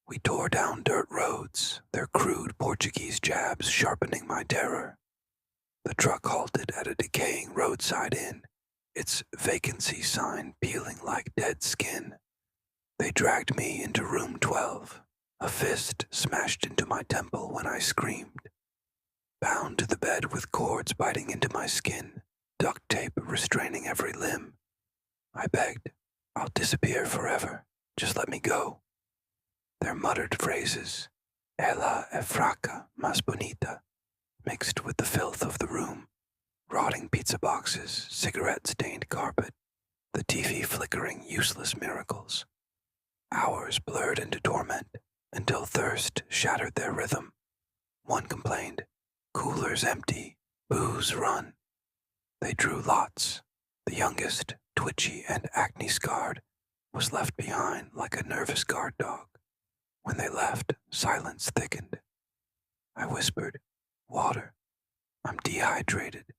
We tore down dirt roads, their crude Portuguese jabs sharpening my terror. The truck halted at a decaying roadside inn, its vacancy sign peeling like dead skin. They dragged me into room 12, a fist smashed into my temple when I screamed. Bound to the bed with cords biting into my skin, duct tape restraining every limb. I begged, "I'll disappear forever. Just let me go." Their muttered phrases, "Ella é fraca, mas bonita," mixed with the filth of the room, rotting pizza boxes, cigarette-stained carpet, the TV flickering useless miracles. Hours blurred into torment until thirst shattered their rhythm. One complained, "Cooler's empty, booze run." They drew lots. The youngest, twitchy and acne-scarred, was left behind like a nervous guard dog. When they left, silence thickened. I whispered, "Water. I'm dehydrated.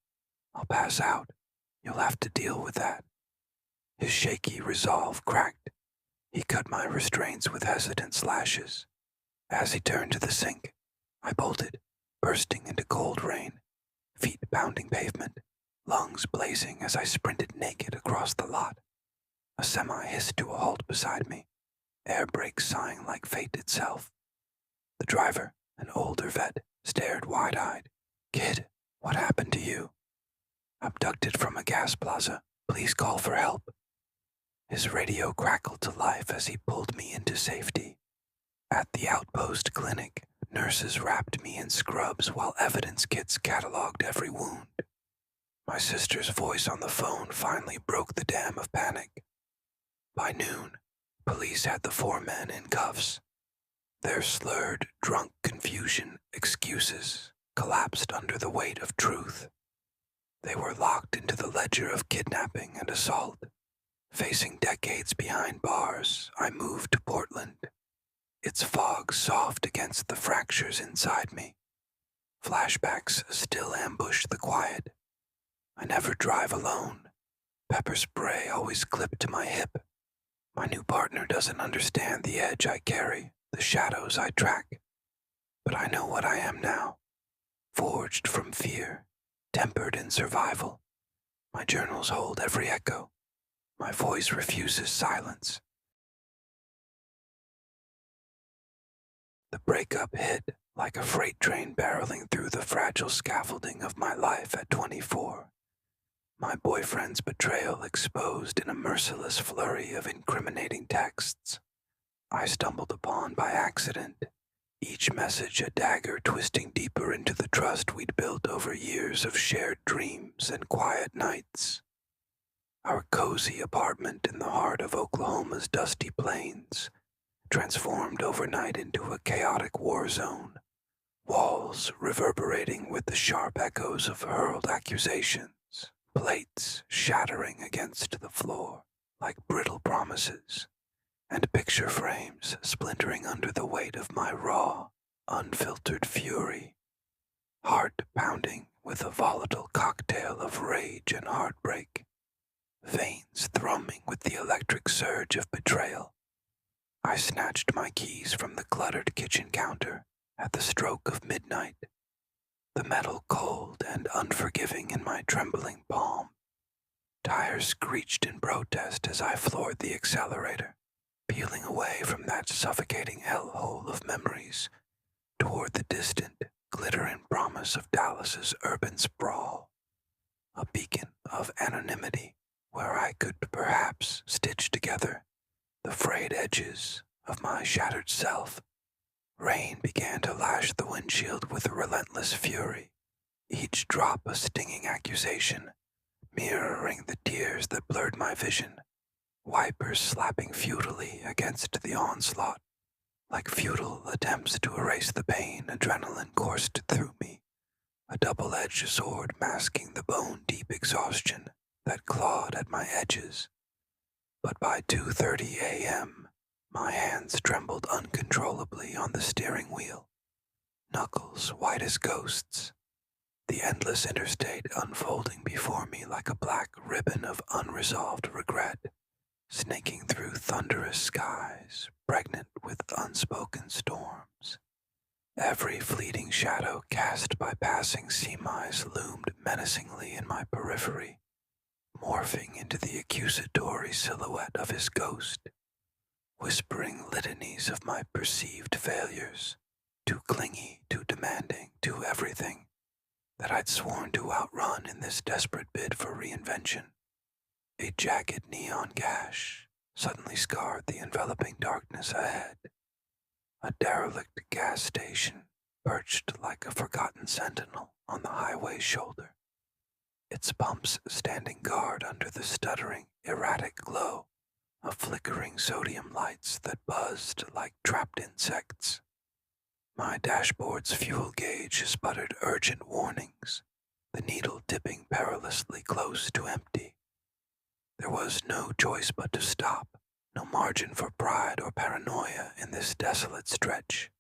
I'll pass out. You'll have to deal with that." His shaky resolve cracked. He cut my restraints with hesitant slashes. As he turned to the sink, I bolted, bursting into cold rain, feet pounding pavement, lungs blazing as I sprinted naked across the lot. A semi hissed to a halt beside me. air brakes sighing like fate itself. The driver, an older vet, stared wide-eyed. "Kid, what happened to you?" "Abducted from a gas plaza. Please call for help." His radio crackled to life as he pulled me into safety. At the outpost clinic, nurses wrapped me in scrubs while evidence kits cataloged every wound. My sister's voice on the phone finally broke the dam of panic. By noon, police had the 4 men in cuffs. Their slurred, drunk confusion excuses collapsed under the weight of truth. They were locked into the ledger of kidnapping and assault. Facing decades behind bars, I moved to Portland, its fog soft against the fractures inside me. Flashbacks still ambush the quiet. I never drive alone. Pepper spray always clipped to my hip. My new partner doesn't understand the edge I carry, the shadows I track. But I know what I am now. Forged from fear, tempered in survival. My journals hold every echo. My voice refuses silence. The breakup hit like a freight train barreling through the fragile scaffolding of my life at 24. My boyfriend's betrayal exposed in a merciless flurry of incriminating texts I stumbled upon by accident, each message a dagger twisting deeper into the trust we'd built over years of shared dreams and quiet nights. Our cozy apartment in the heart of Oklahoma's dusty plains transformed overnight into a chaotic war zone, walls reverberating with the sharp echoes of hurled accusations, plates shattering against the floor like brittle promises, and picture frames splintering under the weight of my raw, unfiltered fury, heart pounding with a volatile cocktail of rage and heartbreak, veins thrumming with the electric surge of betrayal. I snatched my keys from the cluttered kitchen counter at the stroke of midnight, the metal cold and unforgiving in my trembling palm. Tires screeched in protest as I floored the accelerator, peeling away from that suffocating hellhole of memories toward the distant, glittering promise of Dallas's urban sprawl, a beacon of anonymity where I could perhaps stitch together the frayed edges of my shattered self. Rain began to lash the windshield with a relentless fury, each drop a stinging accusation, mirroring the tears that blurred my vision, wipers slapping futilely against the onslaught, like futile attempts to erase the pain adrenaline coursed through me, a double-edged sword masking the bone-deep exhaustion that clawed at my edges. But by 2:30 a.m., my hands trembled uncontrollably on the steering wheel, knuckles white as ghosts, the endless interstate unfolding before me like a black ribbon of unresolved regret, snaking through thunderous skies, pregnant with unspoken storms. Every fleeting shadow cast by passing semis loomed menacingly in my periphery, morphing into the accusatory silhouette of his ghost, whispering litanies of my perceived failures, too clingy, too demanding, too everything, that I'd sworn to outrun in this desperate bid for reinvention. A jagged neon gash suddenly scarred the enveloping darkness ahead. A derelict gas station perched like a forgotten sentinel on the highway's shoulder, its pumps standing guard under the stuttering, erratic glow of flickering sodium lights that buzzed like trapped insects. My dashboard's fuel gauge sputtered urgent warnings, the needle dipping perilously close to empty. There was no choice but to stop, no margin for pride or paranoia in this desolate stretch,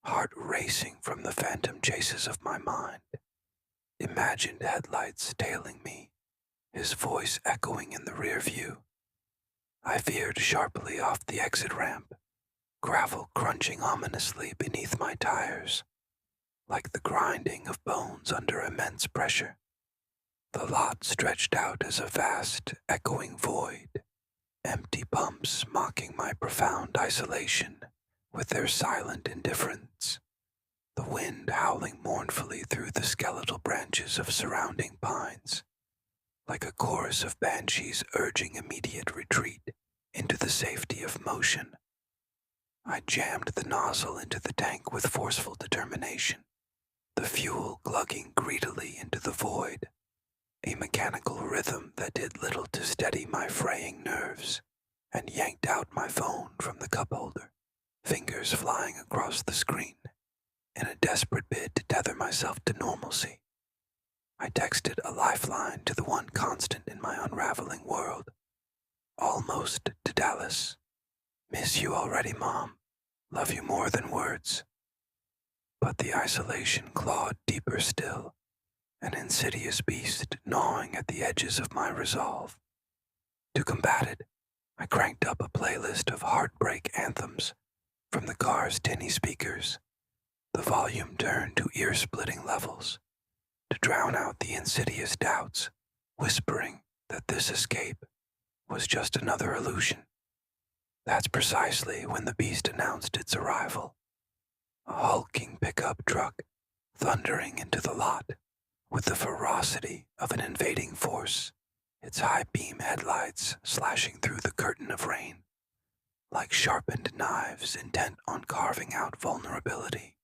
heart racing from the phantom chases of my mind, imagined headlights tailing me, his voice echoing in the rear view. I veered sharply off the exit ramp, gravel crunching ominously beneath my tires, like the grinding of bones under immense pressure. The lot stretched out as a vast, echoing void, empty pumps mocking my profound isolation with their silent indifference, the wind howling mournfully through the skeletal branches of surrounding pines, like a chorus of banshees urging immediate retreat into the safety of motion. I jammed the nozzle into the tank with forceful determination, the fuel glugging greedily into the void, a mechanical rhythm that did little to steady my fraying nerves, and yanked out my phone from the cup holder, fingers flying across the screen, in a desperate bid to tether myself to normalcy. I texted a lifeline to the one constant in my unraveling world, almost to Dallas. Miss you already, Mom. Love you more than words. But the isolation clawed deeper still, an insidious beast gnawing at the edges of my resolve. To combat it, I cranked up a playlist of heartbreak anthems from the car's tinny speakers, the volume turned to ear-splitting levels, to drown out the insidious doubts, whispering that this escape was just another illusion. That's precisely when the beast announced its arrival, a hulking pickup truck thundering into the lot with the ferocity of an invading force, its high-beam headlights slashing through the curtain of rain, like sharpened knives intent on carving out vulnerability,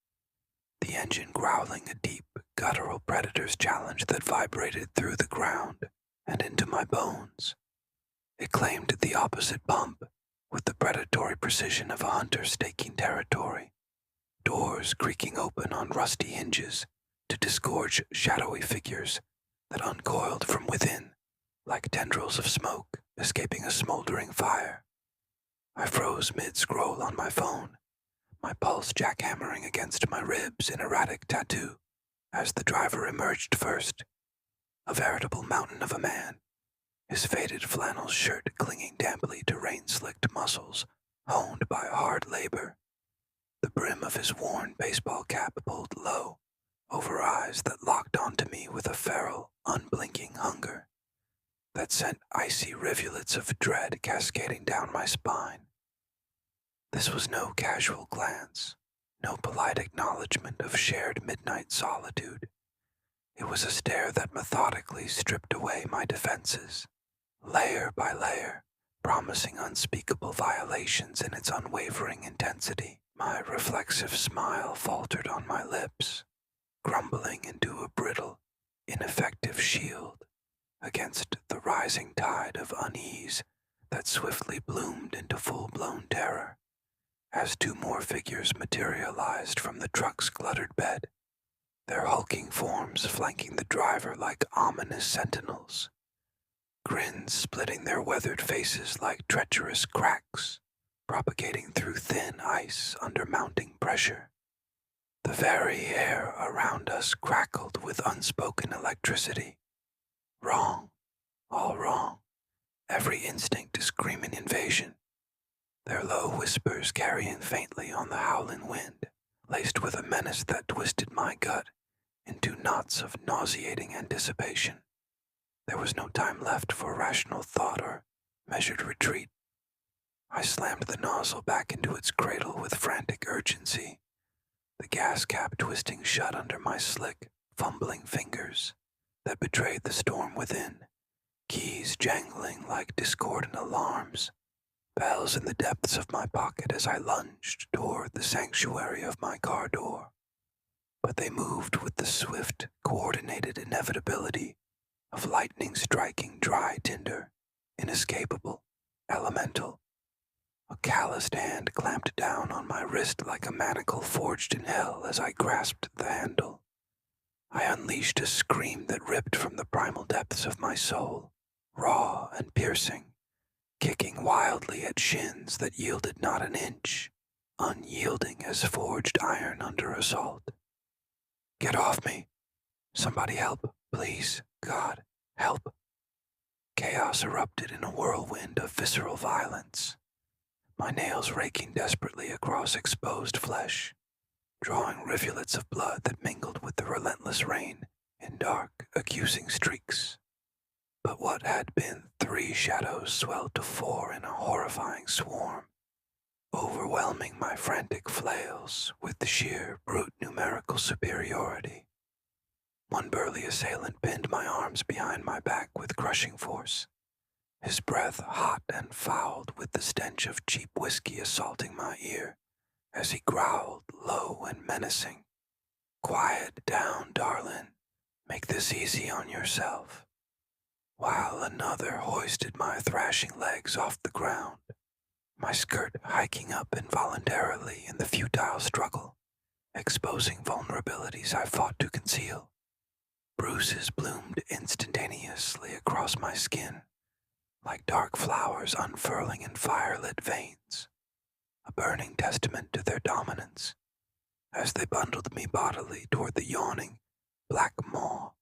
the engine growling a deep, guttural predator's challenge that vibrated through the ground and into my bones. It claimed the opposite bump with the predatory precision of a hunter staking territory, doors creaking open on rusty hinges to disgorge shadowy figures that uncoiled from within like tendrils of smoke escaping a smoldering fire. I froze mid-scroll on my phone, my pulse jackhammering against my ribs in erratic tattoo as the driver emerged first, a veritable mountain of a man, his faded flannel shirt clinging damply to rain-slicked muscles honed by hard labor, the brim of his worn baseball cap pulled low over eyes that locked onto me with a feral, unblinking hunger that sent icy rivulets of dread cascading down my spine. This was no casual glance, no polite acknowledgement of shared midnight solitude. It was a stare that methodically stripped away my defenses, layer by layer, promising unspeakable violations in its unwavering intensity. My reflexive smile faltered on my lips, crumbling into a brittle, ineffective shield against the rising tide of unease that swiftly bloomed into full-blown terror as two more figures materialized from the truck's cluttered bed, their hulking forms flanking the driver like ominous sentinels, grins splitting their weathered faces like treacherous cracks, propagating through thin ice under mounting pressure. The very air around us crackled with unspoken electricity. Wrong, all wrong, every instinct screaming invasion, their low whispers carrying faintly on the howling wind, laced with a menace that twisted my gut into knots of nauseating anticipation. There was no time left for rational thought or measured retreat. I slammed the nozzle back into its cradle with frantic urgency, the gas cap twisting shut under my slick, fumbling fingers that betrayed the storm within, keys jangling like discordant alarms, bells in the depths of my pocket as I lunged toward the sanctuary of my car door. But they moved with the swift, coordinated inevitability of lightning striking dry tinder, inescapable, elemental. A calloused hand clamped down on my wrist like a manacle forged in hell as I grasped the handle. I unleashed a scream that ripped from the primal depths of my soul, raw and piercing, kicking wildly at shins that yielded not an inch, unyielding as forged iron under assault. Get off me. Somebody help, please. God, help. Chaos erupted in a whirlwind of visceral violence, my nails raking desperately across exposed flesh, drawing rivulets of blood that mingled with the relentless rain in dark, accusing streaks. But what had been 3 shadows swelled to 4 in a horrifying swarm, overwhelming my frantic flails with the sheer brute numerical superiority. One burly assailant pinned my arms behind my back with crushing force, his breath hot and fouled with the stench of cheap whiskey assaulting my ear as he growled low and menacing. "Quiet down, darling. Make this easy on yourself." While another hoisted my thrashing legs off the ground, my skirt hiking up involuntarily in the futile struggle, exposing vulnerabilities I fought to conceal. Bruises bloomed instantaneously across my skin, like dark flowers unfurling in fire-lit veins, a burning testament to their dominance, as they bundled me bodily toward the yawning, black maw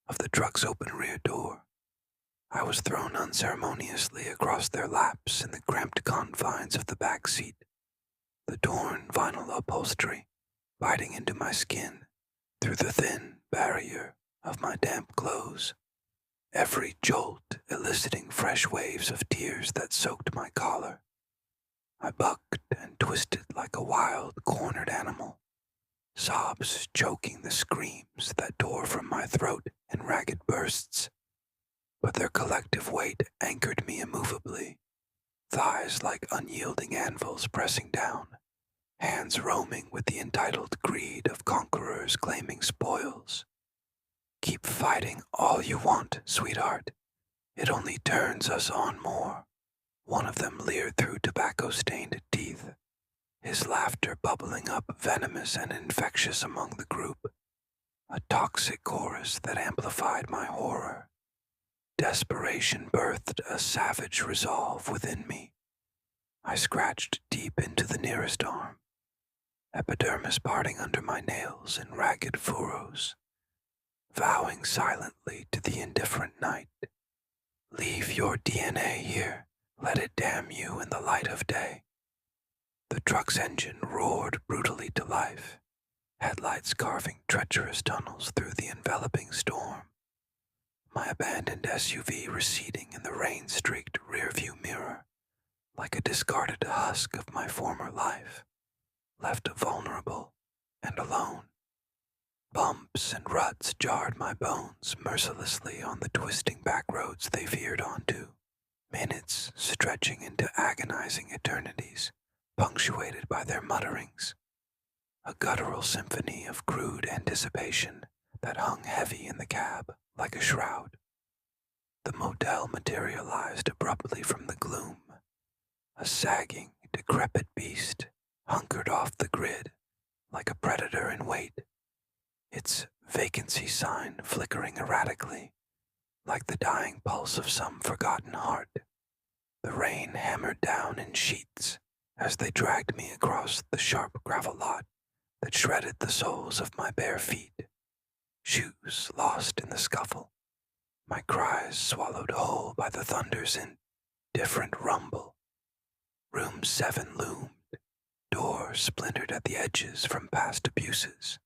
of the truck's open rear door. I was thrown unceremoniously across their laps in the cramped confines of the back seat, the torn vinyl upholstery biting into my skin through the thin barrier of my damp clothes, every jolt eliciting fresh waves of tears that soaked my collar. I bucked and twisted like a wild, cornered animal, sobs choking the screams that tore from my throat in ragged bursts. But their collective weight anchored me immovably, thighs like unyielding anvils pressing down, hands roaming with the entitled greed of conquerors claiming spoils. "Keep fighting all you want, sweetheart. It only turns us on more," one of them leered through tobacco-stained teeth, his laughter bubbling up venomous and infectious among the group, a toxic chorus that amplified my horror. Desperation birthed a savage resolve within me. I scratched deep into the nearest arm, epidermis parting under my nails in ragged furrows, vowing silently to the indifferent night, "Leave your DNA here, let it damn you in the light of day." The truck's engine roared brutally to life, headlights carving treacherous tunnels through the enveloping storm. My abandoned SUV receding in the rain-streaked rearview mirror, like a discarded husk of my former life, left vulnerable and alone. Bumps and ruts jarred my bones mercilessly on the twisting back roads they veered onto, minutes stretching into agonizing eternities, punctuated by their mutterings. A guttural symphony of crude anticipation that hung heavy in the cab like a shroud. The motel materialized abruptly from the gloom, a sagging, decrepit beast hunkered off the grid like a predator in wait, its vacancy sign flickering erratically like the dying pulse of some forgotten heart. The rain hammered down in sheets as they dragged me across the sharp gravel lot that shredded the soles of my bare feet, shoes lost in the scuffle, my cries swallowed whole by the thunder's indifferent rumble. Room 7 loomed, door splintered at the edges from past abuses.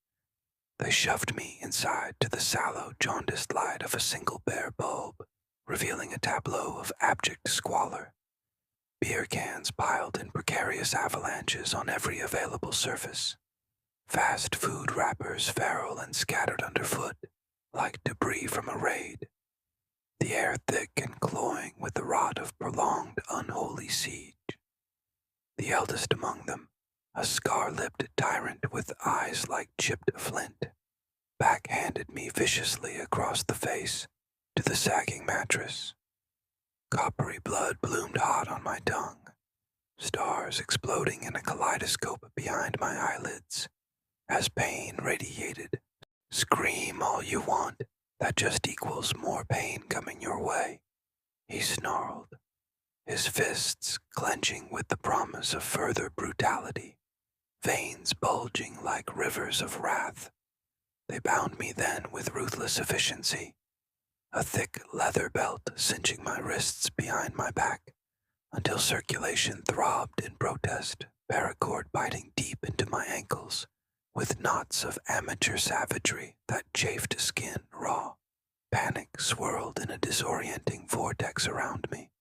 They shoved me inside to the sallow, jaundiced light of a single bare bulb, revealing a tableau of abject squalor. Beer cans piled in precarious avalanches on every available surface. Fast food wrappers feral and scattered underfoot, like debris from a raid. The air thick and cloying with the rot of prolonged unholy siege. The eldest among them, a scar-lipped tyrant with eyes like chipped flint, backhanded me viciously across the face to the sagging mattress. Coppery blood bloomed hot on my tongue, stars exploding in a kaleidoscope behind my eyelids, as pain radiated. "Scream all you want, that just equals more pain coming your way," he snarled, his fists clenching with the promise of further brutality, veins bulging like rivers of wrath. They bound me then with ruthless efficiency, a thick leather belt cinching my wrists behind my back until circulation throbbed in protest, paracord biting deep into my ankles with knots of amateur savagery that chafed skin raw. Panic swirled in a disorienting vortex around me.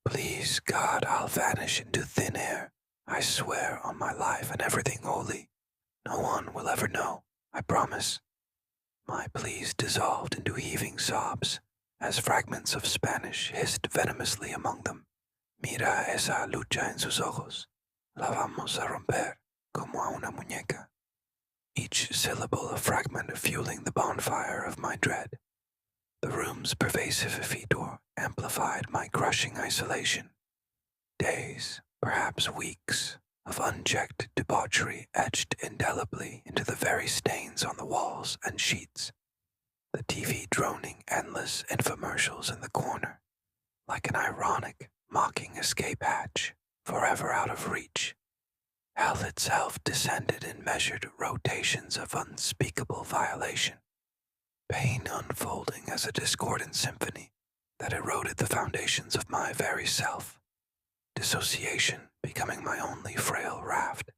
Please, God, I'll vanish into thin air. I swear on my life and everything holy. No one will ever know, I promise. My pleas dissolved into heaving sobs as fragments of Spanish hissed venomously among them. Mira esa lucha en sus ojos. La vamos a romper como a una muñeca. Each syllable a fragment fueling the bonfire of my dread. The room's pervasive fetor amplified my crushing isolation. Days, perhaps weeks, of unchecked debauchery etched indelibly into the very stains on the walls and sheets. The TV droning endless infomercials in the corner, like an ironic, mocking escape hatch, forever out of reach. Hell itself descended in measured rotations of unspeakable violation. Pain unfolding as a discordant symphony that eroded the foundations of my very self. Dissociation becoming my only frail raft.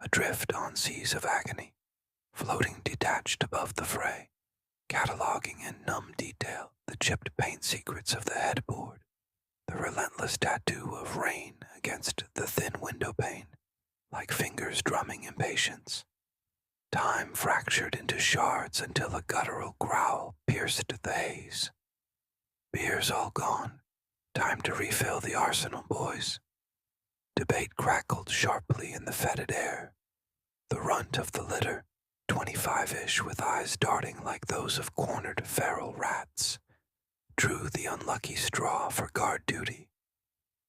Adrift on seas of agony, floating detached above the fray, cataloging in numb detail the chipped paint secrets of the headboard, the relentless tattoo of rain against the thin window pane, like fingers drumming impatience. Time fractured into shards until a guttural growl pierced the haze. Beer's all gone. Time to refill the arsenal, boys. Debate crackled sharply in the fetid air. The runt of the litter, 25-ish with eyes darting like those of cornered feral rats, drew the unlucky straw for guard duty.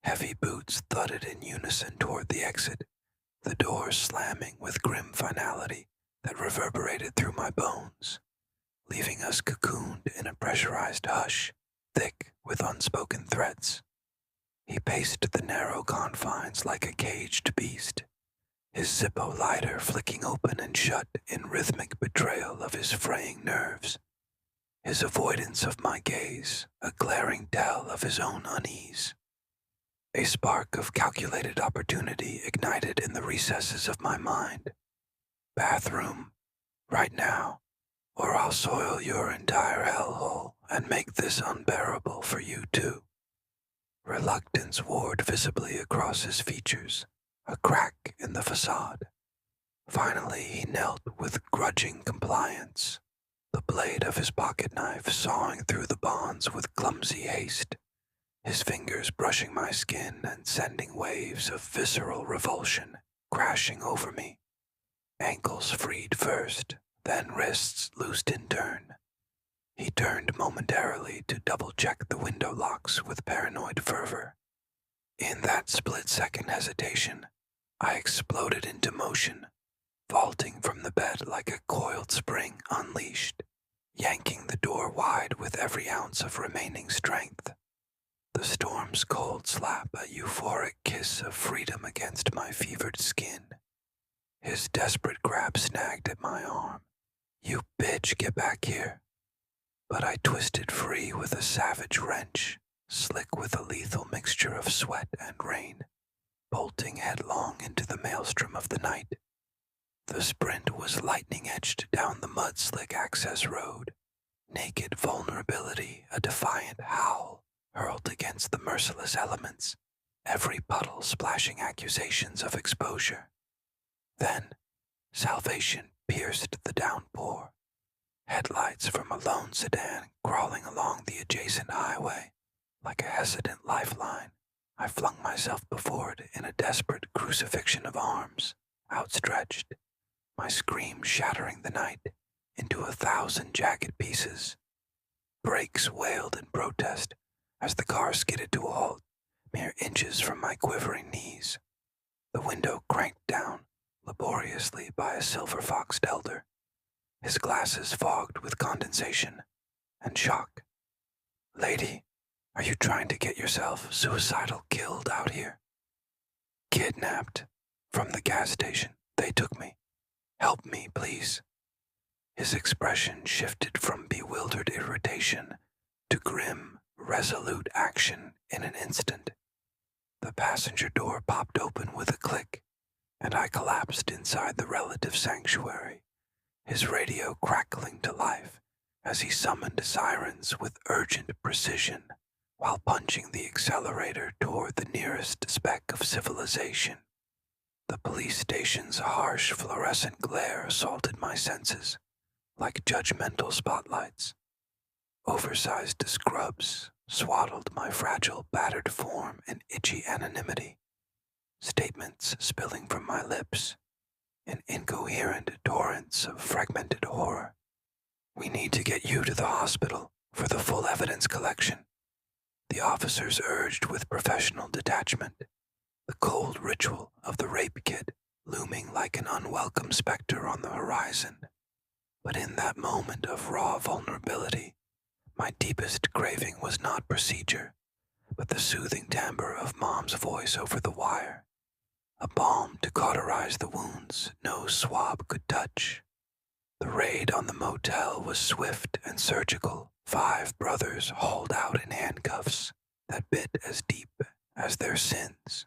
Heavy boots thudded in unison toward the exit, the door slamming with grim finality that reverberated through my bones, leaving us cocooned in a pressurized hush, thick with unspoken threats. He paced the narrow confines like a caged beast, his Zippo lighter flicking open and shut in rhythmic betrayal of his fraying nerves, his avoidance of my gaze a glaring tell of his own unease. A spark of calculated opportunity ignited in the recesses of my mind. Bathroom, right now, or I'll soil your entire hellhole and make this unbearable for you too. Reluctance warred visibly across his features, a crack in the facade. Finally he knelt with grudging compliance, the blade of his pocket knife sawing through the bonds with clumsy haste, his fingers brushing my skin and sending waves of visceral revulsion crashing over me. Ankles freed first, then wrists loosed in turn. He turned momentarily to double-check the window locks with paranoid fervor. In that split-second hesitation, I exploded into motion, vaulting from the bed like a coiled spring unleashed, yanking the door wide with every ounce of remaining strength. The storm's cold slap a euphoric kiss of freedom against my fevered skin. His desperate grab snagged at my arm. You bitch, get back here. But I twisted free with a savage wrench, slick with a lethal mixture of sweat and rain, bolting headlong into the maelstrom of the night. The sprint was lightning-edged down the mud-slick access road, naked vulnerability a defiant howl hurled against the merciless elements, every puddle splashing accusations of exposure. Then, salvation pierced the downpour. Headlights from a lone sedan crawling along the adjacent highway. Like a hesitant lifeline, I flung myself before it in a desperate crucifixion of arms, outstretched, my scream shattering the night into 1,000 jagged pieces. Brakes wailed in protest as the car skidded to a halt, mere inches from my quivering knees. The window cranked down, laboriously by a silver-foxed elder, his glasses fogged with condensation and shock. Lady, are you trying to get yourself suicidal killed out here? Kidnapped. From the gas station, they took me. Help me, please. His expression shifted from bewildered irritation to grim, resolute action in an instant. The passenger door popped open with a click, and I collapsed inside the relative sanctuary, his radio crackling to life as he summoned sirens with urgent precision while punching the accelerator toward the nearest speck of civilization. The police station's harsh fluorescent glare assaulted my senses like judgmental spotlights. Oversized scrubs swaddled my fragile, battered form in itchy anonymity, statements spilling from my lips in incoherent torrents of fragmented horror. "We need to get you to the hospital for the full evidence collection," the officers urged with professional detachment, the cold ritual of the rape kit looming like an unwelcome specter on the horizon. But in that moment of raw vulnerability, my deepest craving was not procedure, but the soothing timbre of Mom's voice over the wire, a balm to cauterize the wounds no swab could touch. The raid on the motel was swift and surgical. 5 brothers hauled out in handcuffs that bit as deep as their sins,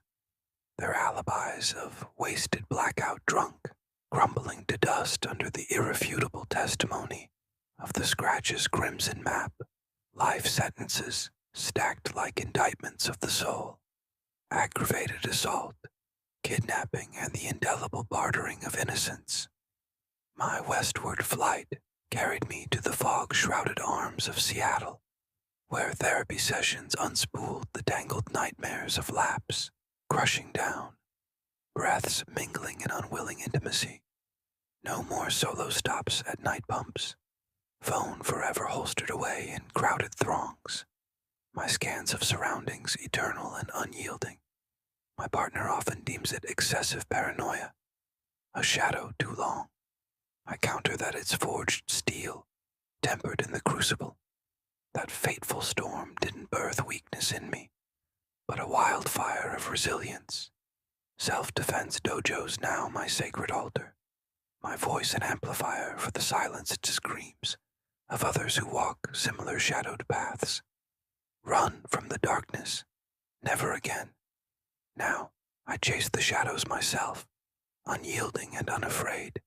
their alibis of wasted blackout drunk crumbling to dust under the irrefutable testimony of the Scratch's crimson map, life sentences stacked like indictments of the soul, aggravated assault, kidnapping, and the indelible bartering of innocence. My westward flight carried me to the fog-shrouded arms of Seattle, where therapy sessions unspooled the tangled nightmares of lapse, crushing down, breaths mingling in unwilling intimacy. No more solo stops at night pumps, phone forever holstered away in crowded throngs, my scans of surroundings eternal and unyielding. My partner often deems it excessive paranoia, a shadow too long. I counter that it's forged steel, tempered in the crucible. That fateful storm didn't birth weakness in me, but a wildfire of resilience. Self-defense dojo's now my sacred altar, my voice an amplifier for the silenced screams of others who walk similar shadowed paths. Run from the darkness, never again. Now I chase the shadows myself, unyielding and unafraid.